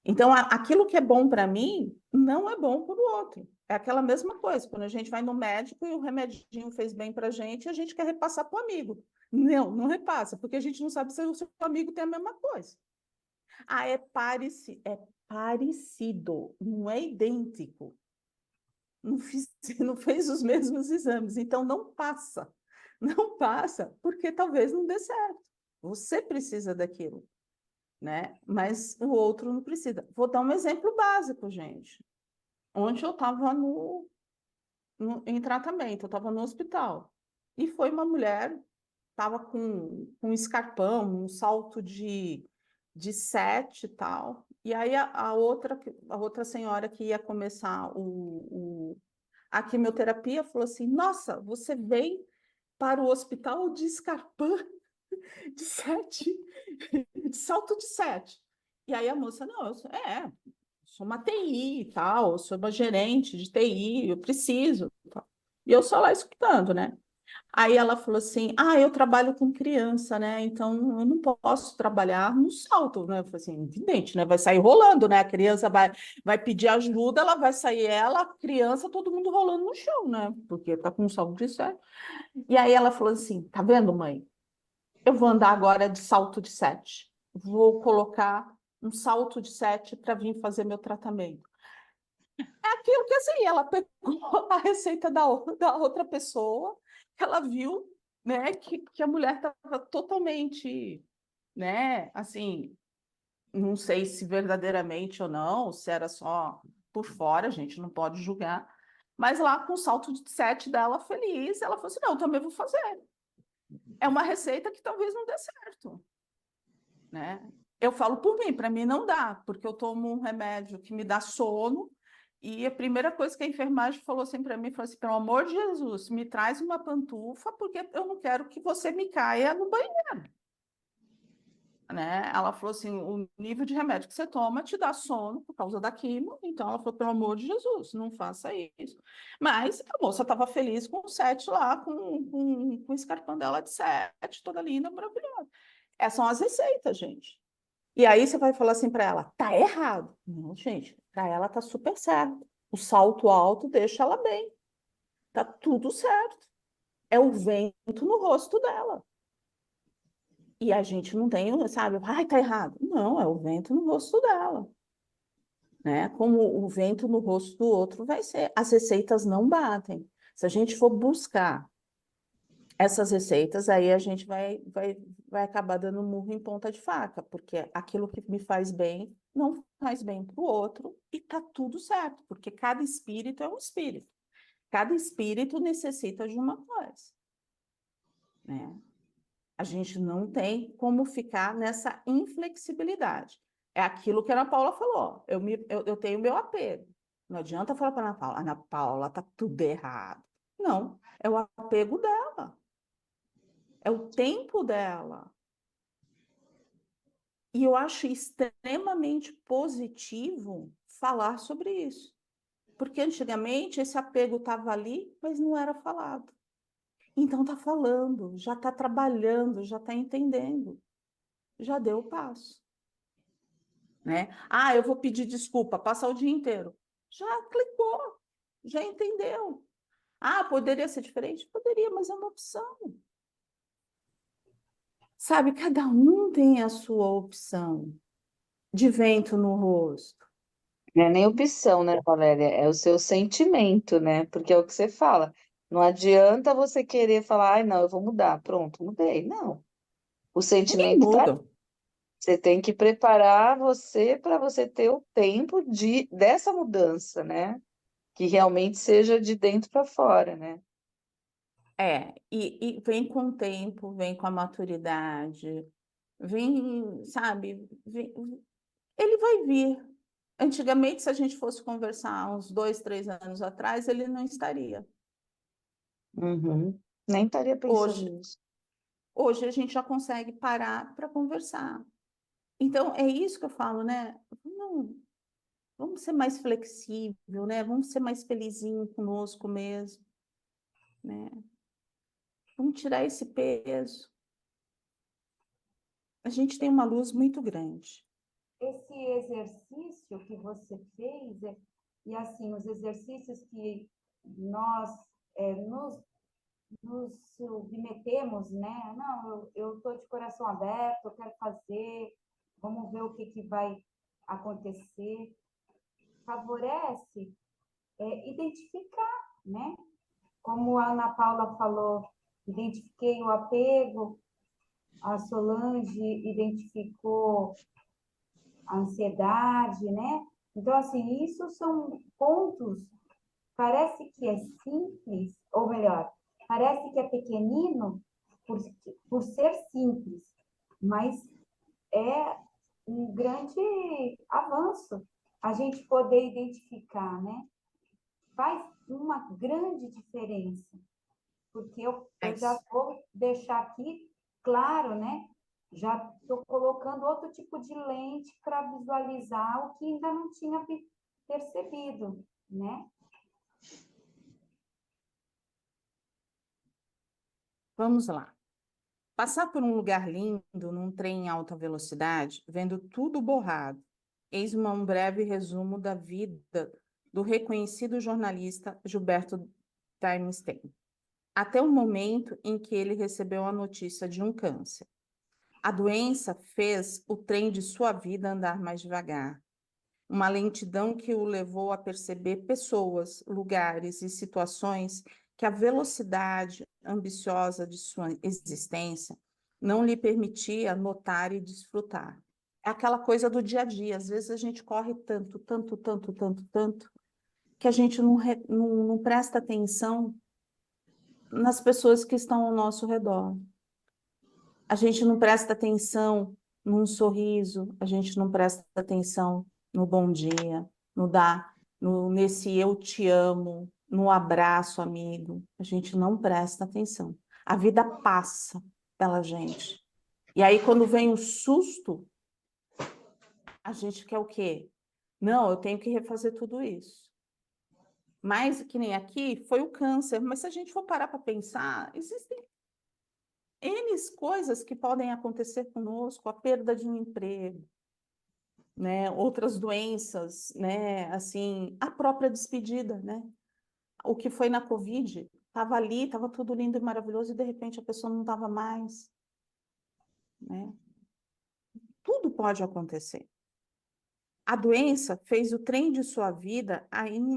Então, aquilo que é bom para mim, não é bom para o outro. É aquela mesma coisa, quando a gente vai no médico e o remedinho fez bem para a gente quer repassar para o amigo. Não, não repassa, porque a gente não sabe se o seu amigo tem a mesma coisa. Ah, é parecido, não é idêntico. Não fez os mesmos exames, então não passa. Não passa, porque talvez não dê certo. Você precisa daquilo, né? Mas o outro não precisa. Vou dar um exemplo básico, gente. Ontem eu estava em tratamento, eu estava no hospital. E foi uma mulher, estava com um escarpão, um salto de 7 e tal. E aí a outra senhora que ia começar a quimioterapia falou assim: Nossa, você vem para o hospital de escarpão de 7, de salto de 7. E aí a moça, não, sou uma TI e tal, eu sou uma gerente de TI, eu preciso. Tal. E eu só lá escutando, né? Aí ela falou assim: Ah, eu trabalho com criança, né? Então eu não posso trabalhar no salto, né? Eu falei assim: evidente, né? Vai sair rolando, né? A criança vai pedir ajuda, ela vai sair, ela, a criança, todo mundo rolando no chão, né? Porque tá com um salto de 7. E aí ela falou assim: Tá vendo, mãe? Eu vou andar agora de salto de 7. Vou colocar um salto de 7 para vir fazer meu tratamento. É aquilo que assim, ela pegou a receita da outra pessoa, ela viu, né, que a mulher estava totalmente, né, assim, não sei se verdadeiramente ou não, se era só por fora, a gente não pode julgar, mas lá com o salto de 7 dela feliz, ela falou assim, não, eu também vou fazer. É uma receita que talvez não dê certo, né? Eu falo por mim, para mim não dá, porque eu tomo um remédio que me dá sono, e a primeira coisa que a enfermagem falou assim para mim, falou assim, pelo amor de Jesus, me traz uma pantufa, porque eu não quero que você me caia no banheiro. Né? Ela falou assim, o nível de remédio que você toma te dá sono por causa da quimio, então ela falou, pelo amor de Jesus, não faça isso. Mas a moça estava feliz com o 7 lá, com o escarpão dela de 7, toda linda, maravilhosa. Essas são as receitas, gente. E aí você vai falar assim para ela, tá errado. Não, gente, para ela tá super certo. O salto alto deixa ela bem. Tá tudo certo. É o vento no rosto dela. E a gente não tem, sabe, ai, tá errado. Não, é o vento no rosto dela. Né? Como o vento no rosto do outro vai ser. As receitas não batem. Se a gente for buscar essas receitas, aí a gente vai acabar dando murro em ponta de faca, porque aquilo que me faz bem não faz bem para o outro e tá tudo certo, porque cada espírito é um espírito. Cada espírito necessita de uma coisa, né? A gente não tem como ficar nessa inflexibilidade. É aquilo que a Ana Paula falou. Eu tenho meu apego. Não adianta falar para a Ana Paula, tá tudo errado. Não, é o apego dela. É o tempo dela. E eu acho extremamente positivo falar sobre isso. Porque antigamente esse apego estava ali, mas não era falado. Então está falando, já está trabalhando, já está entendendo. Já deu o passo. Né? Ah, eu vou pedir desculpa, passar o dia inteiro. Já clicou, já entendeu. Ah, poderia ser diferente? Poderia, mas é uma opção. Sabe, cada um tem a sua opção de vento no rosto. Não é nem opção, né, Valéria? É o seu sentimento, né? Porque é o que você fala. Não adianta você querer falar, ai, não, eu vou mudar. Pronto, mudei. Não. O Ninguém sentimento tá. muda. Você tem que preparar você para você ter o tempo dessa mudança, né? Que realmente seja de dentro para fora, né? E vem com o tempo, vem com a maturidade, vem, sabe, ele vai vir. Antigamente, se a gente fosse conversar uns 2, 3 anos atrás, ele não estaria. Uhum. Nem estaria pensando Hoje, nisso. hoje a gente já consegue parar para conversar. Então, é isso que eu falo, né? Não, vamos ser mais flexível, né? Vamos ser mais felizinho conosco mesmo, né? Vamos tirar esse peso. A gente tem uma luz muito grande. Esse exercício que você fez, e assim, os exercícios que nós nos submetemos, né? Não, eu estou de coração aberto, eu quero fazer, vamos ver o que vai acontecer. Favorece identificar, né? Como a Ana Paula falou, identifiquei o apego, a Solange identificou a ansiedade, né? Então, assim, isso são pontos, parece que é simples, ou melhor, parece que é pequenino por ser simples, mas é um grande avanço a gente poder identificar, né? Faz uma grande diferença, porque eu já vou deixar aqui claro, né? Já estou colocando outro tipo de lente para visualizar o que ainda não tinha percebido, né? Vamos lá. Passar por um lugar lindo, num trem em alta velocidade, vendo tudo borrado. Eis um breve resumo da vida do reconhecido jornalista Gilberto Timestein, até o momento em que ele recebeu a notícia de um câncer. A doença fez o trem de sua vida andar mais devagar, uma lentidão que o levou a perceber pessoas, lugares e situações que a velocidade ambiciosa de sua existência não lhe permitia notar e desfrutar. É aquela coisa do dia a dia, às vezes a gente corre tanto, tanto, tanto, tanto, tanto, que a gente não presta atenção nas pessoas que estão ao nosso redor. A gente não presta atenção num sorriso, a gente não presta atenção no bom dia, nesse eu te amo, no abraço, amigo. A gente não presta atenção. A vida passa pela gente. E aí, quando vem o susto, a gente quer o quê? Não, eu tenho que refazer tudo isso. Mas, que nem aqui, foi o câncer. Mas se a gente for parar para pensar, existem N coisas que podem acontecer conosco, a perda de um emprego, né? Outras doenças, né? Assim, a própria despedida, né? O que foi na Covid, estava ali, estava tudo lindo e maravilhoso, e de repente a pessoa não estava mais, né? Tudo pode acontecer. A doença fez o trem de sua vida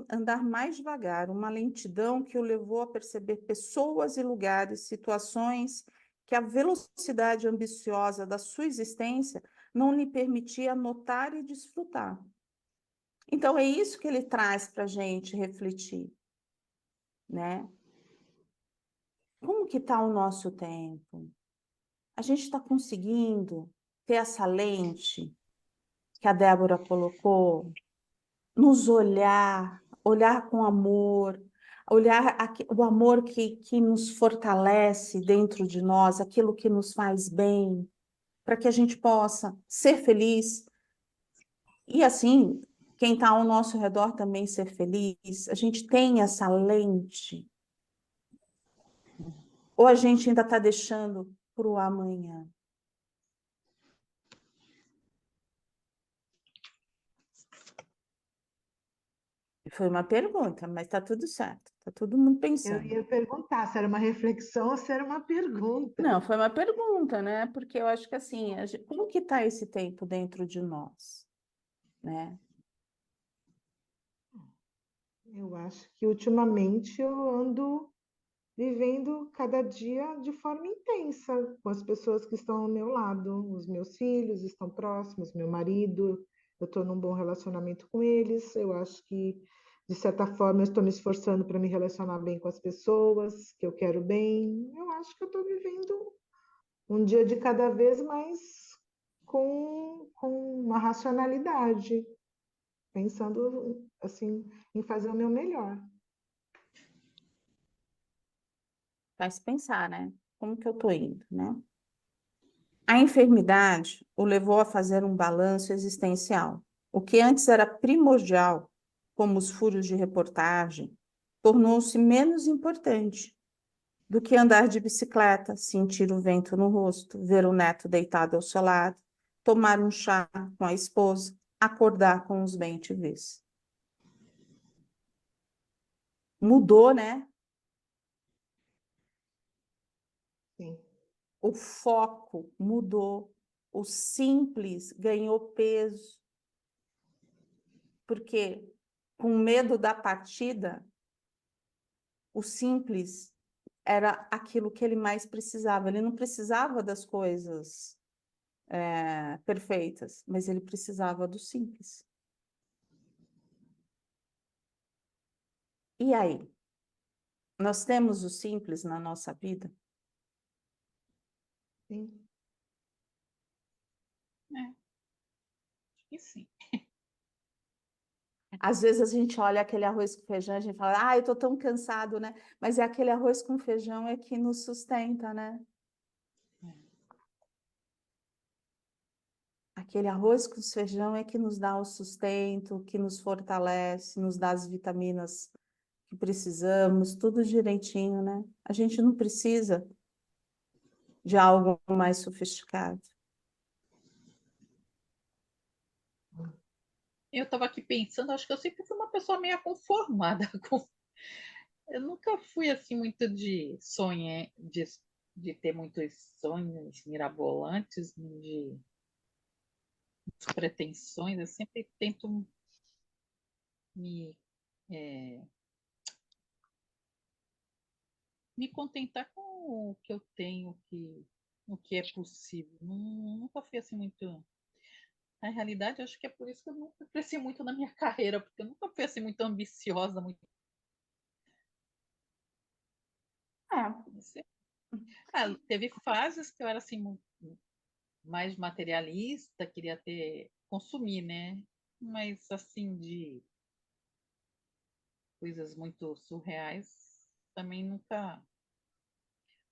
andar mais devagar, uma lentidão que o levou a perceber pessoas e lugares, situações que a velocidade ambiciosa da sua existência não lhe permitia notar e desfrutar. Então, é isso que ele traz para a gente refletir. né? Como que está o nosso tempo? A gente está conseguindo ter essa lente que a Débora colocou, nos olhar com amor, olhar o amor que nos fortalece dentro de nós, aquilo que nos faz bem, para que a gente possa ser feliz. E assim, quem está ao nosso redor também ser feliz. A gente tem essa lente. Ou a gente ainda está deixando para o amanhã? Foi uma pergunta, mas está tudo certo. Está todo mundo Eu pensando. ia perguntar se era uma reflexão ou se era uma pergunta. Não, foi uma pergunta, né? Porque eu acho que assim, como que está esse tempo dentro de nós, né? Eu acho que ultimamente eu ando vivendo cada dia de forma intensa com as pessoas que estão ao meu lado. Os meus filhos estão próximos, meu marido, eu estou num bom relacionamento com eles. Eu acho que, de certa forma, eu estou me esforçando para me relacionar bem com as pessoas que eu quero bem. Eu acho que eu estou vivendo um dia de cada vez mais com uma racionalidade, pensando assim em fazer o meu melhor. Faz pensar, né? Como que eu estou indo, né? A enfermidade o levou a fazer um balanço existencial. O que antes era primordial, como os furos de reportagem, tornou-se menos importante do que andar de bicicleta, sentir o vento no rosto, ver o neto deitado ao seu lado, tomar um chá com a esposa, acordar com os bem-te-vês. Mudou, né? Sim. O foco mudou, o simples ganhou peso, porque com medo da partida, o simples era aquilo que ele mais precisava. Ele não precisava das coisas perfeitas, mas ele precisava do simples. E aí? Nós temos o simples na nossa vida? Sim. Acho que sim. Às vezes a gente olha aquele arroz com feijão, a gente fala, ah, eu tô tão cansado, né? Mas é aquele arroz com feijão é que nos sustenta, né? Aquele arroz com feijão é que nos dá o sustento, que nos fortalece, nos dá as vitaminas que precisamos, tudo direitinho, né? A gente não precisa de algo mais sofisticado. Eu estava aqui pensando, acho que eu sempre fui uma pessoa meio conformada com. Eu nunca fui assim muito de sonhar, de ter muitos sonhos mirabolantes, nem de pretensões. Eu sempre tento me, é, me contentar com o que eu tenho, o que é possível. Nunca fui assim muito. Na realidade, acho que é por isso que eu nunca cresci muito na minha carreira, porque eu nunca fui assim muito ambiciosa, muito. É, Teve fases que eu era assim mais materialista, queria consumir, né? Mas assim de coisas muito surreais, também nunca.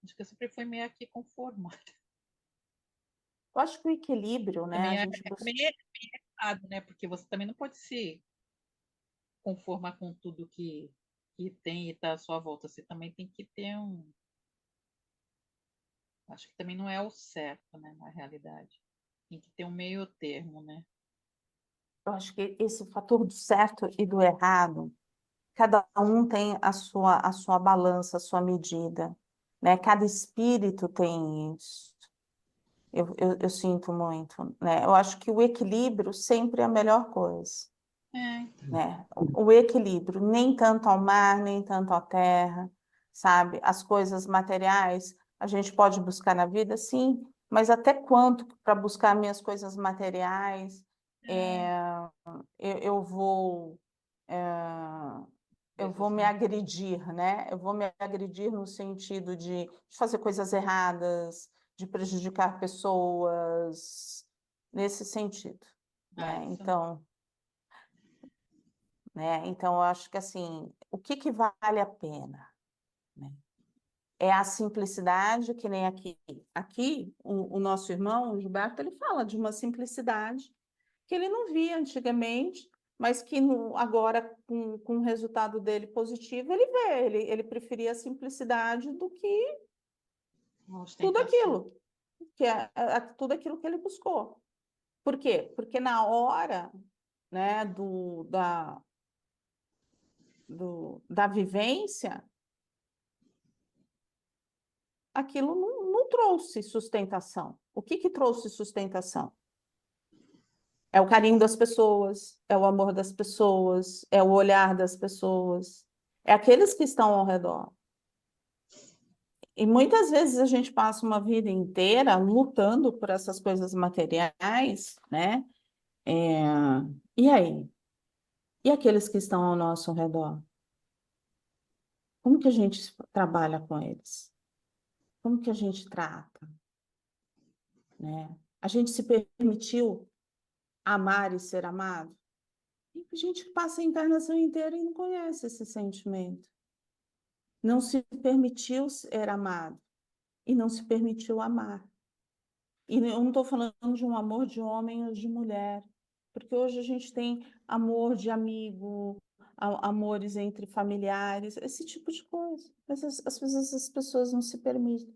Acho que eu sempre fui meio aqui conformada. eu acho que o equilíbrio, né? A Também é gente busca. meio errado, né? Porque você também não pode se conformar com tudo que tem e está à sua volta. Você também tem que ter um. Acho que também não é o certo, né? Na realidade. Tem que ter um meio termo, né? Eu acho que esse fator do certo e do errado, cada um tem a sua balança, a sua medida, né? Cada espírito tem isso. Eu sinto muito, né? Eu acho que o equilíbrio sempre é a melhor coisa, É, né? O equilíbrio, nem tanto ao mar, nem tanto à terra, sabe? As coisas materiais a gente pode buscar na vida, sim, mas até quanto para buscar minhas coisas materiais é, eu vou eu vou me agredir, né? Eu vou me agredir no sentido de fazer coisas erradas, de prejudicar pessoas, nesse sentido, né? isso. Então, eu acho que assim, o que que vale a pena, né? É a simplicidade, que nem aqui. Aqui, o nosso irmão, o Gilberto, ele fala de uma simplicidade que ele não via antigamente, mas que agora, com o resultado dele positivo, ele vê. Ele preferia a simplicidade do que tudo aquilo, tudo aquilo que ele buscou. Por quê? Porque na hora, né, da vivência, aquilo não trouxe sustentação. O que que trouxe sustentação? É o carinho das pessoas, é o amor das pessoas, é o olhar das pessoas, é aqueles que estão ao redor. E muitas vezes a gente passa uma vida inteira lutando por essas coisas materiais, né? E aí? E aqueles que estão ao nosso redor? Como que a gente trabalha com eles? Como que a gente trata, né? A gente se permitiu amar e ser amado? E a gente passa a encarnação inteira e não conhece esse sentimento. Não se permitiu ser amado e não se permitiu amar. E eu não estou falando de um amor de homem ou de mulher, porque hoje a gente tem amor de amigo, amores entre familiares, esse tipo de coisa. Mas às vezes as pessoas não se permitem,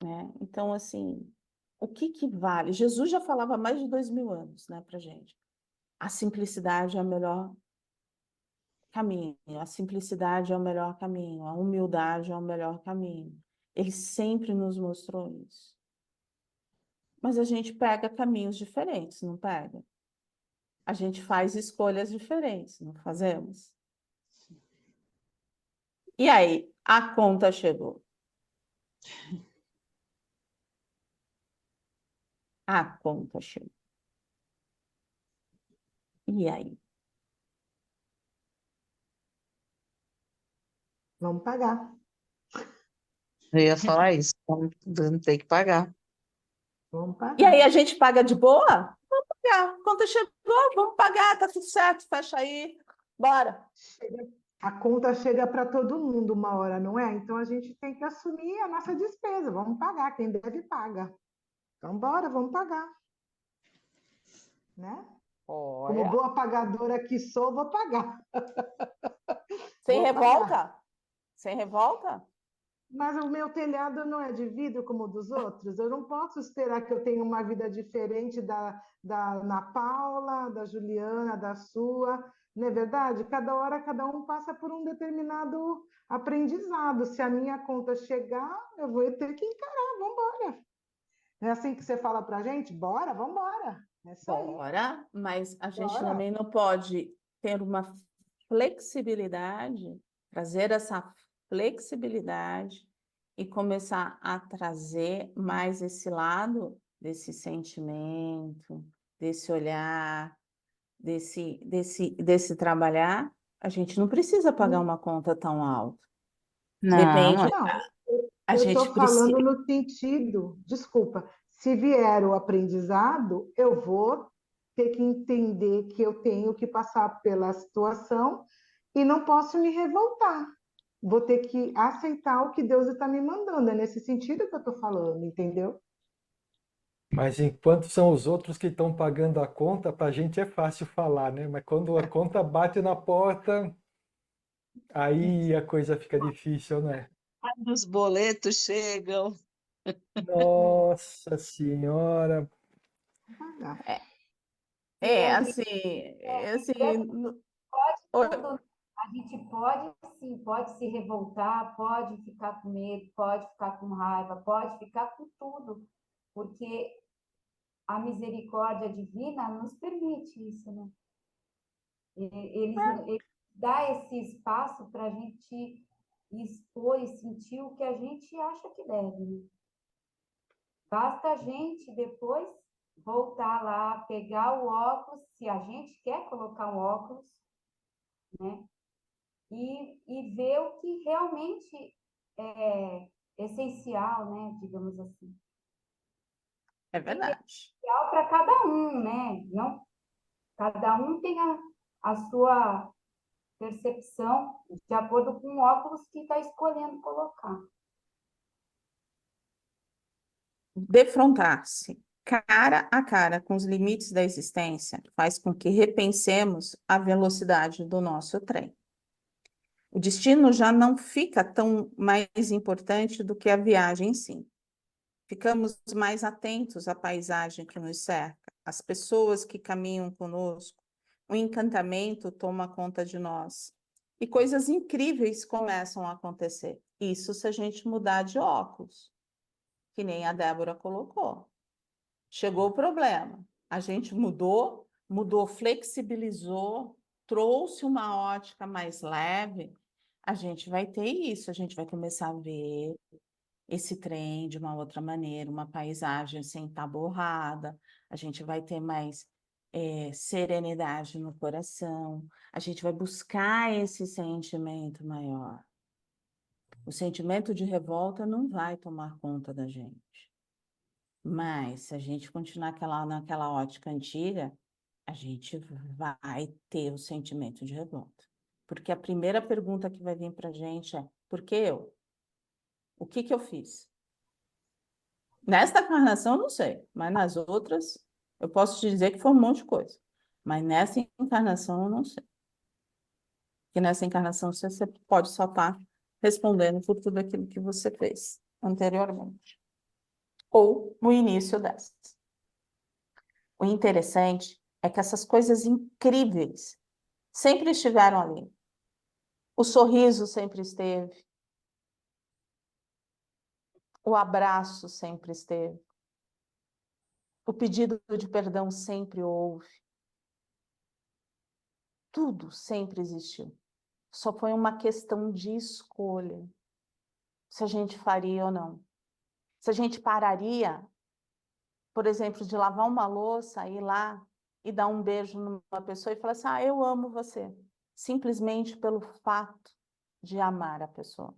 né? Então, assim, o que que vale? Jesus já falava há mais de 2000 anos, né, para gente. A simplicidade é o melhor caminho, a simplicidade é o melhor caminho, a humildade é o melhor caminho. Ele sempre nos mostrou isso. Mas a gente pega caminhos diferentes, não pega? A gente faz escolhas diferentes, não fazemos? E aí, a conta chegou. A conta chegou. E aí? Vamos pagar. Eu ia falar isso, vamos ter que pagar. Vamos E aí pagar. a gente paga de boa? Vamos pagar. A conta chegou, vamos pagar, tá tudo certo, fecha aí, bora. A conta chega para todo mundo uma hora, não é? Então a gente tem que assumir a nossa despesa. Vamos pagar, quem deve paga. Então, bora, vamos pagar. Né? Como Olha. boa pagadora que sou, vou pagar. Sem Vou pagar. revolta? Sem revolta? Mas o meu telhado não é de vidro como o dos outros. Eu não posso esperar que eu tenha uma vida diferente da Ana Paula, da Juliana, da sua. Não é verdade? Cada hora, cada um passa por um determinado aprendizado. Se a minha conta chegar, eu vou ter que encarar. Vamos embora. Não é assim que você fala para a gente? Bora, vamos embora. É isso aí. Bora, mas a gente Bora. também não pode ter uma flexibilidade, trazer essa flexibilidade e começar a trazer mais esse lado desse sentimento, desse olhar, desse trabalhar. A gente não precisa pagar uma conta tão alta. Não, Depende, Não, a eu estou gente precisa. falando no sentido, desculpa, se vier o aprendizado, eu vou ter que entender que eu tenho que passar pela situação e não posso me revoltar. Vou ter que aceitar o que Deus está me mandando. É nesse sentido que eu estou falando, entendeu? Mas enquanto são os outros que estão pagando a conta, para a gente é fácil falar, né? Mas quando a conta bate na porta, aí a coisa fica difícil, né? os boletos chegam. Nossa Senhora! Pagar. E a gente Assim, pode oi, tudo. A gente pode, sim, pode se revoltar, pode ficar com medo, pode ficar com raiva, pode ficar com tudo, porque a misericórdia divina nos permite isso, né? Ele dá esse espaço para a gente expor e sentir o que a gente acha que deve, né? Basta a gente depois voltar lá, pegar o óculos, se a gente quer colocar um óculos, né? E ver o que realmente é essencial, né? Digamos assim. É verdade. Essencial para cada um, né? Não, cada um tem a sua percepção de acordo com o óculos que está escolhendo colocar. Defrontar-se cara a cara com os limites da existência faz com que repensemos a velocidade do nosso trem. O destino já não fica tão mais importante do que a viagem em si. Ficamos mais atentos à paisagem que nos cerca, às pessoas que caminham conosco. O encantamento toma conta de nós. E coisas incríveis começam a acontecer. Isso se a gente mudar de óculos, que nem a Débora colocou. Chegou o problema. A gente mudou, flexibilizou, trouxe uma ótica mais leve. A gente vai ter isso, a gente vai começar a ver esse trem de uma outra maneira, uma paisagem sem estar borrada, a gente vai ter mais serenidade no coração, a gente vai buscar esse sentimento maior. O sentimento de revolta não vai tomar conta da gente. Mas, se a gente continuar naquela ótica antiga, a gente vai ter o sentimento de revolta. Porque a primeira pergunta que vai vir para a gente é: por que eu? O que eu fiz? Nesta encarnação, eu não sei, mas nas outras, eu posso te dizer que foi um monte de coisa. Mas nessa encarnação, eu não sei. Porque nessa encarnação, você pode só estar respondendo por tudo aquilo que você fez anteriormente. Ou no início dessas. O interessante é que essas coisas incríveis sempre estiveram ali. O sorriso sempre esteve. O abraço sempre esteve. O pedido de perdão sempre houve. Tudo sempre existiu. Só foi uma questão de escolha. Se a gente faria ou não. Se a gente pararia, por exemplo, de lavar uma louça, ir lá e dar um beijo numa pessoa e falar assim: ah, eu amo você. Simplesmente pelo fato de amar a pessoa.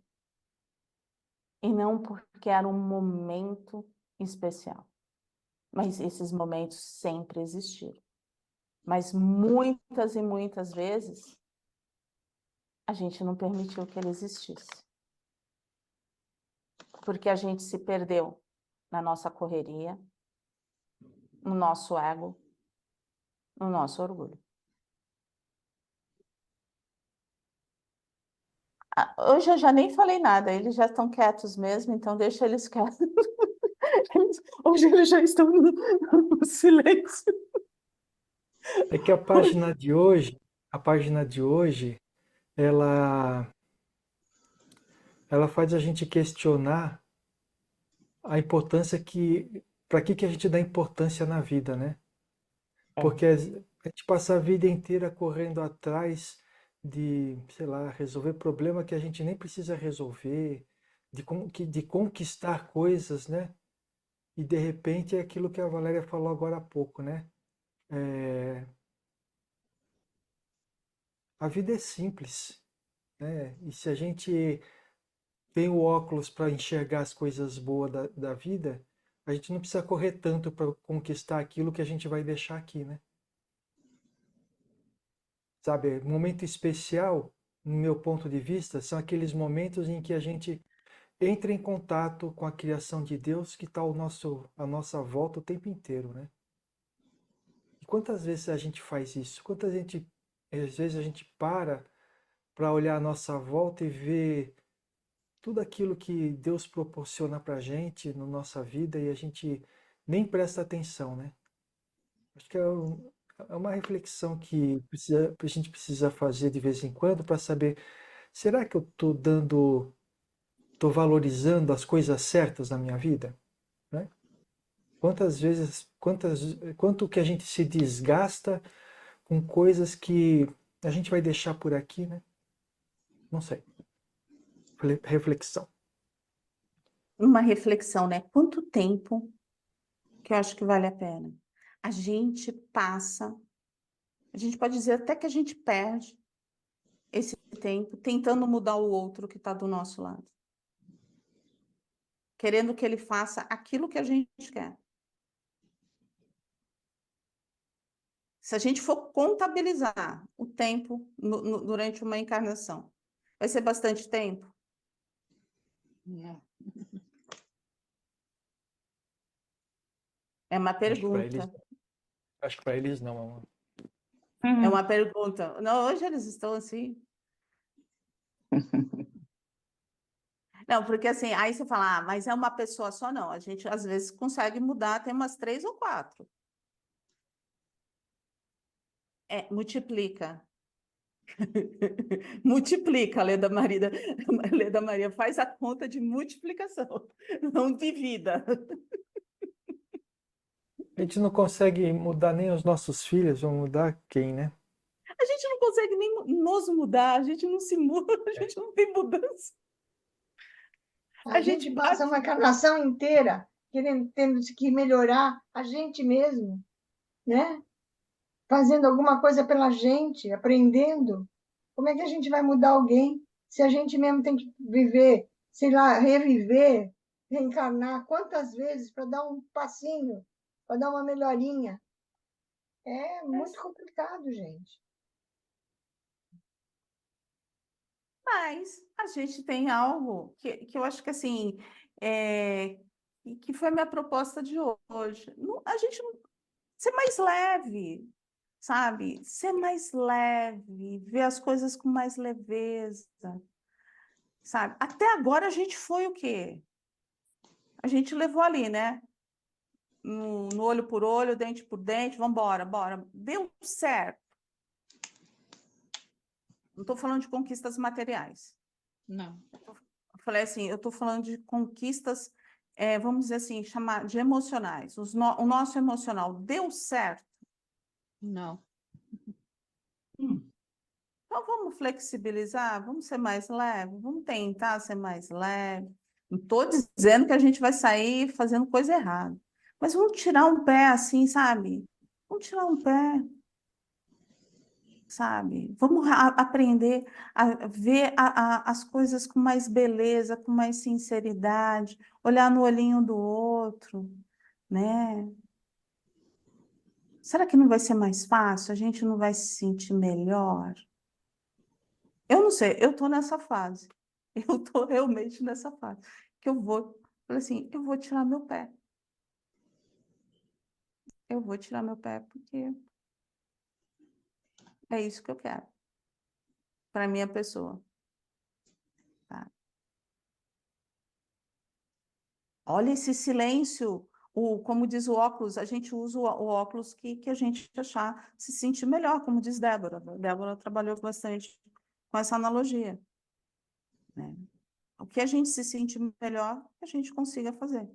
E não porque era um momento especial. Mas esses momentos sempre existiram. Mas muitas e muitas vezes a gente não permitiu que ele existisse. Porque a gente se perdeu na nossa correria, no nosso ego, no nosso orgulho. Hoje eu já nem falei nada, eles já estão quietos mesmo, então deixa eles quietos. Hoje eles já estão no silêncio. É que a página de hoje, ela, ela faz a gente questionar a importância para que a gente dá importância na vida, né? Porque a gente passa a vida inteira correndo atrás de, sei lá, resolver problema que a gente nem precisa resolver, de conquistar coisas, né? E de repente é aquilo que a Valéria falou agora há pouco, né? A vida é simples, né? E se a gente tem o óculos para enxergar as coisas boas da vida, a gente não precisa correr tanto para conquistar aquilo que a gente vai deixar aqui, né? Sabe, momento especial, no meu ponto de vista, são aqueles momentos em que a gente entra em contato com a criação de Deus que está à nossa volta o tempo inteiro, né? E quantas vezes a gente faz isso? Às vezes a gente para olhar à nossa volta e ver tudo aquilo que Deus proporciona para a gente na nossa vida e a gente nem presta atenção, né? Acho que é uma reflexão que a gente precisa fazer de vez em quando para saber, será que eu estou valorizando as coisas certas na minha vida? Né? Quanto que a gente se desgasta com coisas que a gente vai deixar por aqui, né? Não sei. Reflexão. Uma reflexão, né? Quanto tempo que eu acho que vale a pena? a gente passa, a gente pode dizer até que a gente perde esse tempo tentando mudar o outro que está do nosso lado. Querendo que ele faça aquilo que a gente quer. Se a gente for contabilizar o tempo durante uma encarnação, vai ser bastante tempo? Não. É uma pergunta. Acho que para eles não, amor. É uma pergunta. Não, hoje eles estão assim. Não, porque assim, aí você fala, mas é uma pessoa só? Não, a gente às vezes consegue mudar, tem umas 3 ou 4. Multiplica. Multiplica, Leda Maria. Leda Maria faz a conta de multiplicação, não de vida. A gente não consegue mudar nem os nossos filhos, vão mudar quem, né? A gente não consegue nem nos mudar, a gente não se muda, a gente não tem mudança. A gente passa uma encarnação inteira tendo que melhorar a gente mesmo, né? Fazendo alguma coisa pela gente, aprendendo. Como é que a gente vai mudar alguém se a gente mesmo tem que viver, sei lá, reviver, reencarnar quantas vezes para dar um passinho, para dar uma melhorinha? É muito complicado, gente. Mas a gente tem algo que eu acho que assim, que foi a minha proposta de hoje. A gente ser mais leve, sabe? Ser mais leve, ver as coisas com mais leveza, sabe? Até agora a gente foi o quê? A gente levou ali, né? No olho por olho, dente por dente, vamos embora, bora. Deu certo. Não estou falando de conquistas materiais. Não. Eu falei assim, eu estou falando de conquistas, vamos dizer assim, chamar de emocionais. O nosso emocional deu certo? Não. Então vamos flexibilizar, vamos ser mais leve, vamos tentar ser mais leve. Não estou dizendo que a gente vai sair fazendo coisa errada, mas vamos tirar um pé assim, sabe? Vamos tirar um pé, sabe? Vamos aprender a ver as coisas com mais beleza, com mais sinceridade, olhar no olhinho do outro, né? Será que não vai ser mais fácil? A gente não vai se sentir melhor? Eu não sei, eu estou nessa fase. Eu estou realmente nessa fase. Que eu vou, falei assim, eu vou tirar meu pé. Eu vou tirar meu pé porque é isso que eu quero. Para minha pessoa. Tá? Olha esse silêncio. Como diz o óculos, a gente usa o óculos que a gente achar se sentir melhor, como diz Débora. Débora trabalhou bastante com essa analogia. Né? O que a gente se sente melhor, a gente consiga fazer.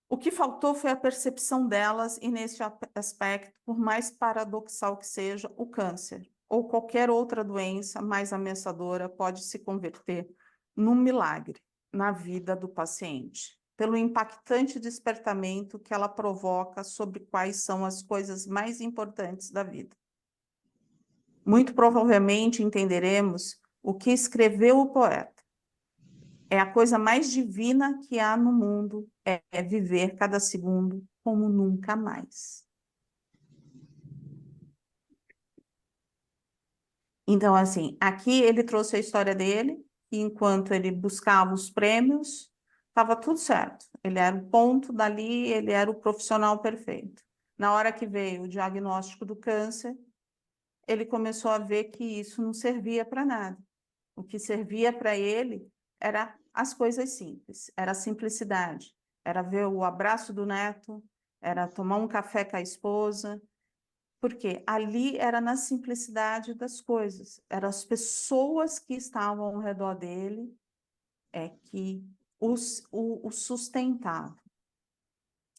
O que faltou foi a percepção delas, e nesse aspecto, por mais paradoxal que seja, o câncer ou qualquer outra doença mais ameaçadora pode se converter num milagre na vida do paciente, pelo impactante despertamento que ela provoca sobre quais são as coisas mais importantes da vida. Muito provavelmente entenderemos o que escreveu o poeta. É a coisa mais divina que há no mundo, é viver cada segundo como nunca mais. Então, assim, aqui ele trouxe a história dele, e enquanto ele buscava os prêmios, estava tudo certo. Ele era o ponto dali, ele era o profissional perfeito. Na hora que veio o diagnóstico do câncer, ele começou a ver que isso não servia para nada. O que servia para ele era as coisas simples, era a simplicidade, era ver o abraço do neto, era tomar um café com a esposa, porque ali era na simplicidade das coisas, eram as pessoas que estavam ao redor dele que o sustentavam.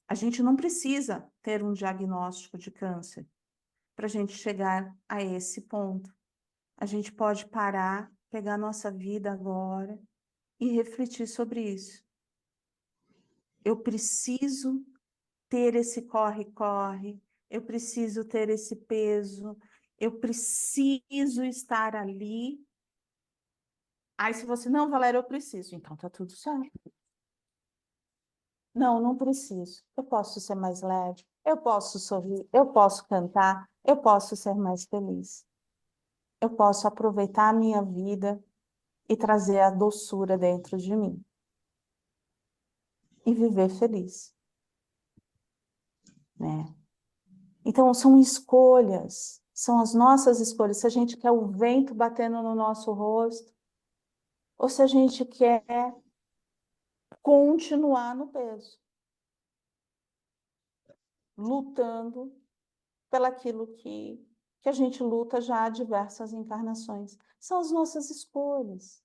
A gente não precisa ter um diagnóstico de câncer para a gente chegar a esse ponto. A gente pode parar, pegar nossa vida agora e refletir sobre isso. eu preciso ter esse corre-corre, eu preciso ter esse peso, eu preciso estar ali. Aí se você, não, Valéria, eu preciso, então tá tudo certo. Não, não preciso. Eu posso ser mais leve, eu posso sorrir, eu posso cantar, eu posso ser mais feliz. Eu posso aproveitar a minha vida e trazer a doçura dentro de mim e viver feliz, né? Então, são escolhas, são as nossas escolhas. Se a gente quer o vento batendo no nosso rosto, ou se a gente quer continuar no peso, lutando pelaquilo que a gente luta já há diversas encarnações. São as nossas escolhas.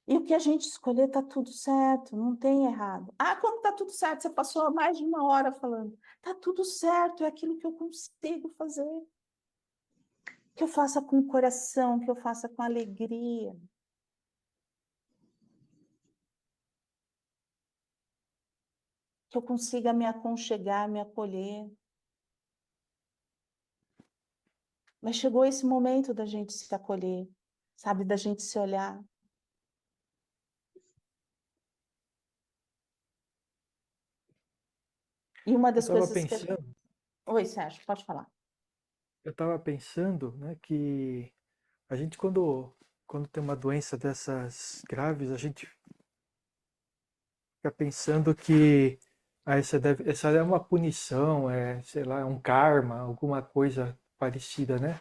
E o que a gente escolher está tudo certo, não tem errado. Ah, como está tudo certo? Você passou mais de 1 hora falando. Está tudo certo, é aquilo que eu consigo fazer. Que eu faça com o coração, que eu faça com alegria. Que eu consiga me aconchegar, me acolher. Mas chegou esse momento da gente se acolher, sabe, da gente se olhar. E uma Eu das estava coisas que... pensando, Oi, Sérgio, pode falar. né, que a gente quando tem uma doença dessas graves, a gente fica pensando que essa é uma punição, sei lá, é um karma, alguma coisa parecida, né?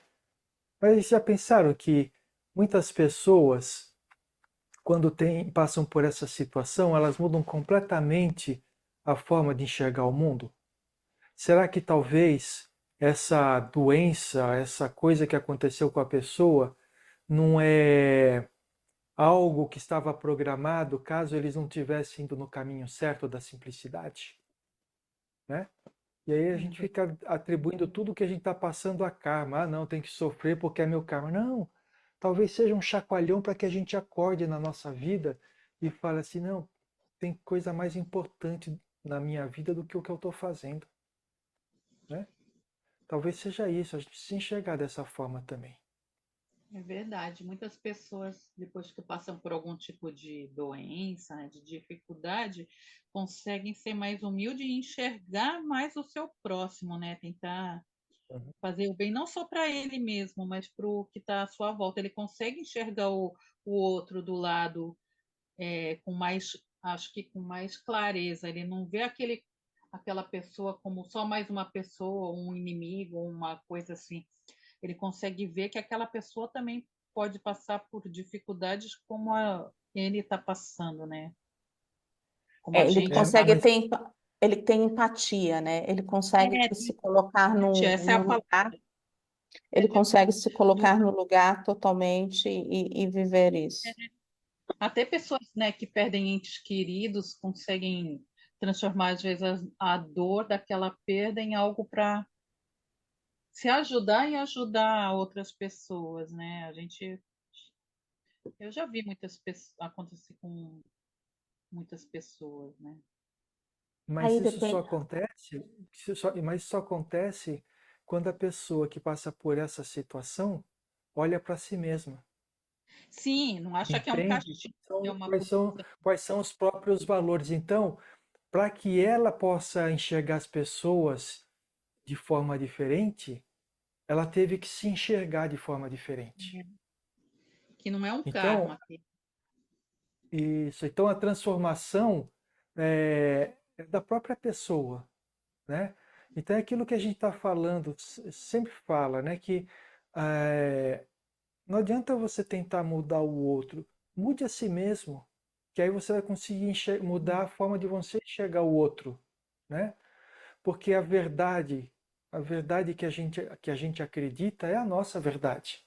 Mas já pensaram que muitas pessoas, quando passam por essa situação, elas mudam completamente a forma de enxergar o mundo? Será que talvez essa doença, essa coisa que aconteceu com a pessoa, não é algo que estava programado caso eles não tivessem indo no caminho certo da simplicidade? Né? E aí a gente fica atribuindo tudo que a gente está passando a karma. Ah, não, tem que sofrer porque é meu karma. Não, talvez seja um chacoalhão para que a gente acorde na nossa vida e fale assim, não, tem coisa mais importante na minha vida do que o que eu estou fazendo. Né? Talvez seja isso, a gente se enxergar dessa forma também. É verdade. Muitas pessoas, depois que passam por algum tipo de doença, né, de dificuldade, conseguem ser mais humildes e enxergar mais o seu próximo, né? Tentar Uhum. fazer o bem não só para ele mesmo, mas para o que está à sua volta. Ele consegue enxergar o outro do lado com mais, acho que com mais clareza. Ele não vê aquela pessoa como só mais uma pessoa, um inimigo, uma coisa assim. Ele consegue ver que aquela pessoa também pode passar por dificuldades como ele está passando, né? Como a Ele gente consegue Mas ter, ele tem empatia, né? Ele consegue se colocar essa é a no palavra. lugar, ele consegue se colocar no lugar totalmente e viver isso. Até pessoas, né, que perdem entes queridos conseguem transformar, às vezes, a dor daquela perda em algo para se ajudar e ajudar outras pessoas, né? Eu já vi muitas pessoas acontecer com muitas pessoas, né? Mas Aí isso só depende. acontece, mas isso só acontece quando a pessoa que passa por essa situação olha para si mesma, Sim, não acha que é um entende castigo, é uma quais são os próprios valores. Então, para que ela possa enxergar as pessoas de forma diferente, ela teve que se enxergar de forma diferente. que não é um Então, karma. então a transformação é da própria pessoa, né? Então é aquilo que a gente está falando, sempre fala, né? Que não adianta você tentar mudar o outro, mude a si mesmo, que aí você vai conseguir mudar a forma de você enxergar o outro, né? Porque a verdade que a gente acredita é a nossa verdade.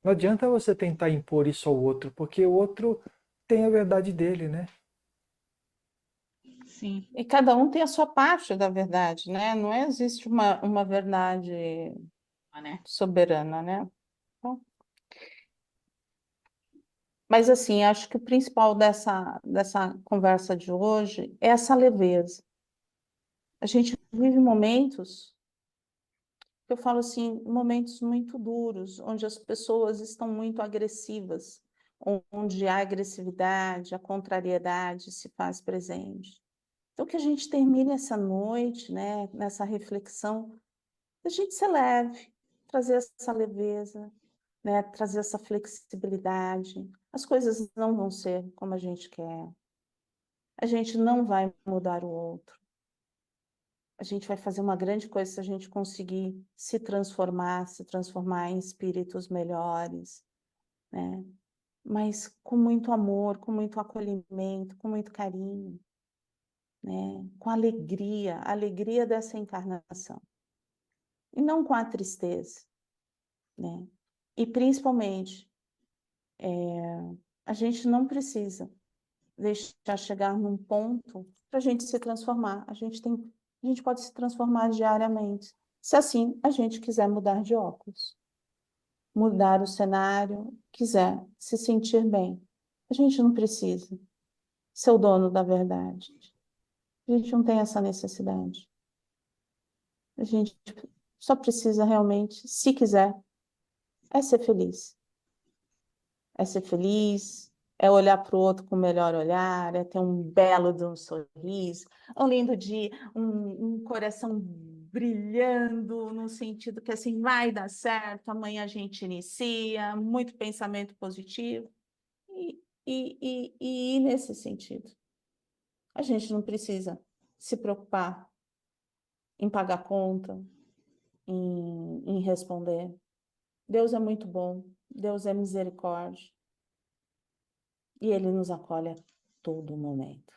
Não adianta você tentar impor isso ao outro, porque o outro tem a verdade dele, né? Sim, E cada um tem a sua parte da verdade, né? Não existe uma verdade né? soberana, né? Então, Mas, assim, acho que o principal dessa conversa de hoje é essa leveza. A gente vive momentos, que eu falo assim, momentos muito duros, onde as pessoas estão muito agressivas, onde a agressividade, a contrariedade se faz presente. Então, que a gente termine essa noite, né, nessa reflexão, a gente ser leve, trazer essa leveza, né, trazer essa flexibilidade. As coisas não vão ser como a gente quer. A gente não vai mudar o outro. A gente vai fazer uma grande coisa se a gente conseguir se transformar em espíritos melhores, né? Mas com muito amor, com muito acolhimento, com muito carinho, né? Com a alegria dessa encarnação. E não com a tristeza, né? E principalmente, a gente não precisa deixar chegar num ponto para a gente se transformar. A gente pode se transformar diariamente, se assim a gente quiser mudar de óculos, mudar o cenário, quiser se sentir bem. A gente não precisa ser o dono da verdade. A gente não tem essa necessidade. A gente só precisa realmente, se quiser, é ser feliz. É ser feliz, é olhar para o outro com o melhor olhar, é ter um belo de um sorriso, um lindo dia, um coração brilhando no sentido que assim vai dar certo, amanhã a gente inicia, muito pensamento positivo e ir nesse sentido. A gente não precisa se preocupar em pagar conta, em responder. Deus é muito bom, Deus é misericórdia. E Ele nos acolhe a todo momento.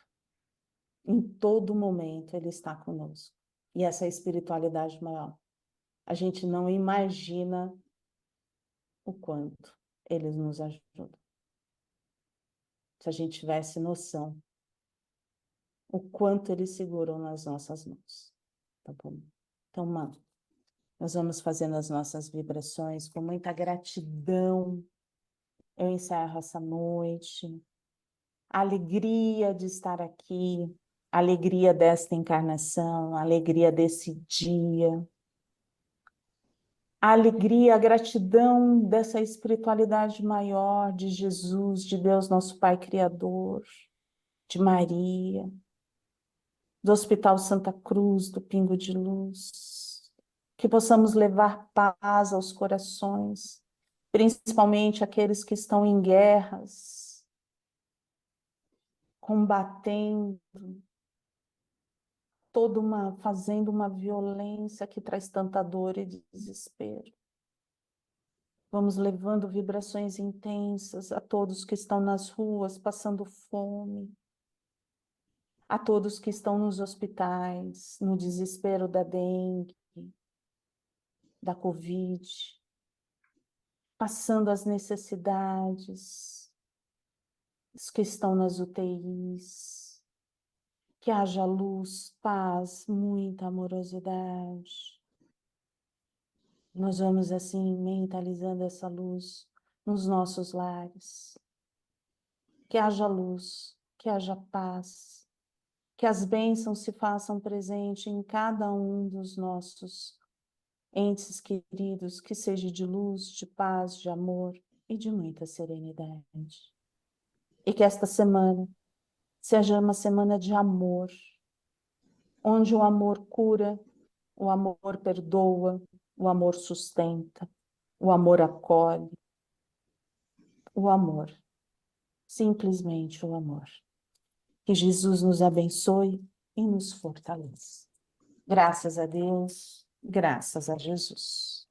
Em todo momento Ele está conosco. E essa é a espiritualidade maior. A gente não imagina o quanto Ele nos ajuda. Se a gente tivesse noção o quanto Eles seguram nas nossas mãos. Tá bom? Então, mano, nós vamos fazendo as nossas vibrações com muita gratidão. Eu encerro essa noite. A alegria de estar aqui, a alegria desta encarnação, a alegria desse dia, a alegria, a gratidão dessa espiritualidade maior de Jesus, de Deus, nosso Pai Criador, de Maria, do Hospital Santa Cruz, do Pingo de Luz, que possamos levar paz aos corações, principalmente aqueles que estão em guerras, combatendo, fazendo uma violência que traz tanta dor e desespero. Vamos levando vibrações intensas a todos que estão nas ruas passando fome, a todos que estão nos hospitais, no desespero da dengue, da Covid, passando as necessidades, os que estão nas UTIs, que haja luz, paz, muita amorosidade. Nós vamos assim mentalizando essa luz nos nossos lares. Que haja luz, que haja paz, que as bênçãos se façam presente em cada um dos nossos entes queridos, que seja de luz, de paz, de amor e de muita serenidade. E que esta semana seja uma semana de amor, onde o amor cura, o amor perdoa, o amor sustenta, o amor acolhe, o amor, simplesmente o amor. Que Jesus nos abençoe e nos fortaleça. Graças a Deus, graças a Jesus.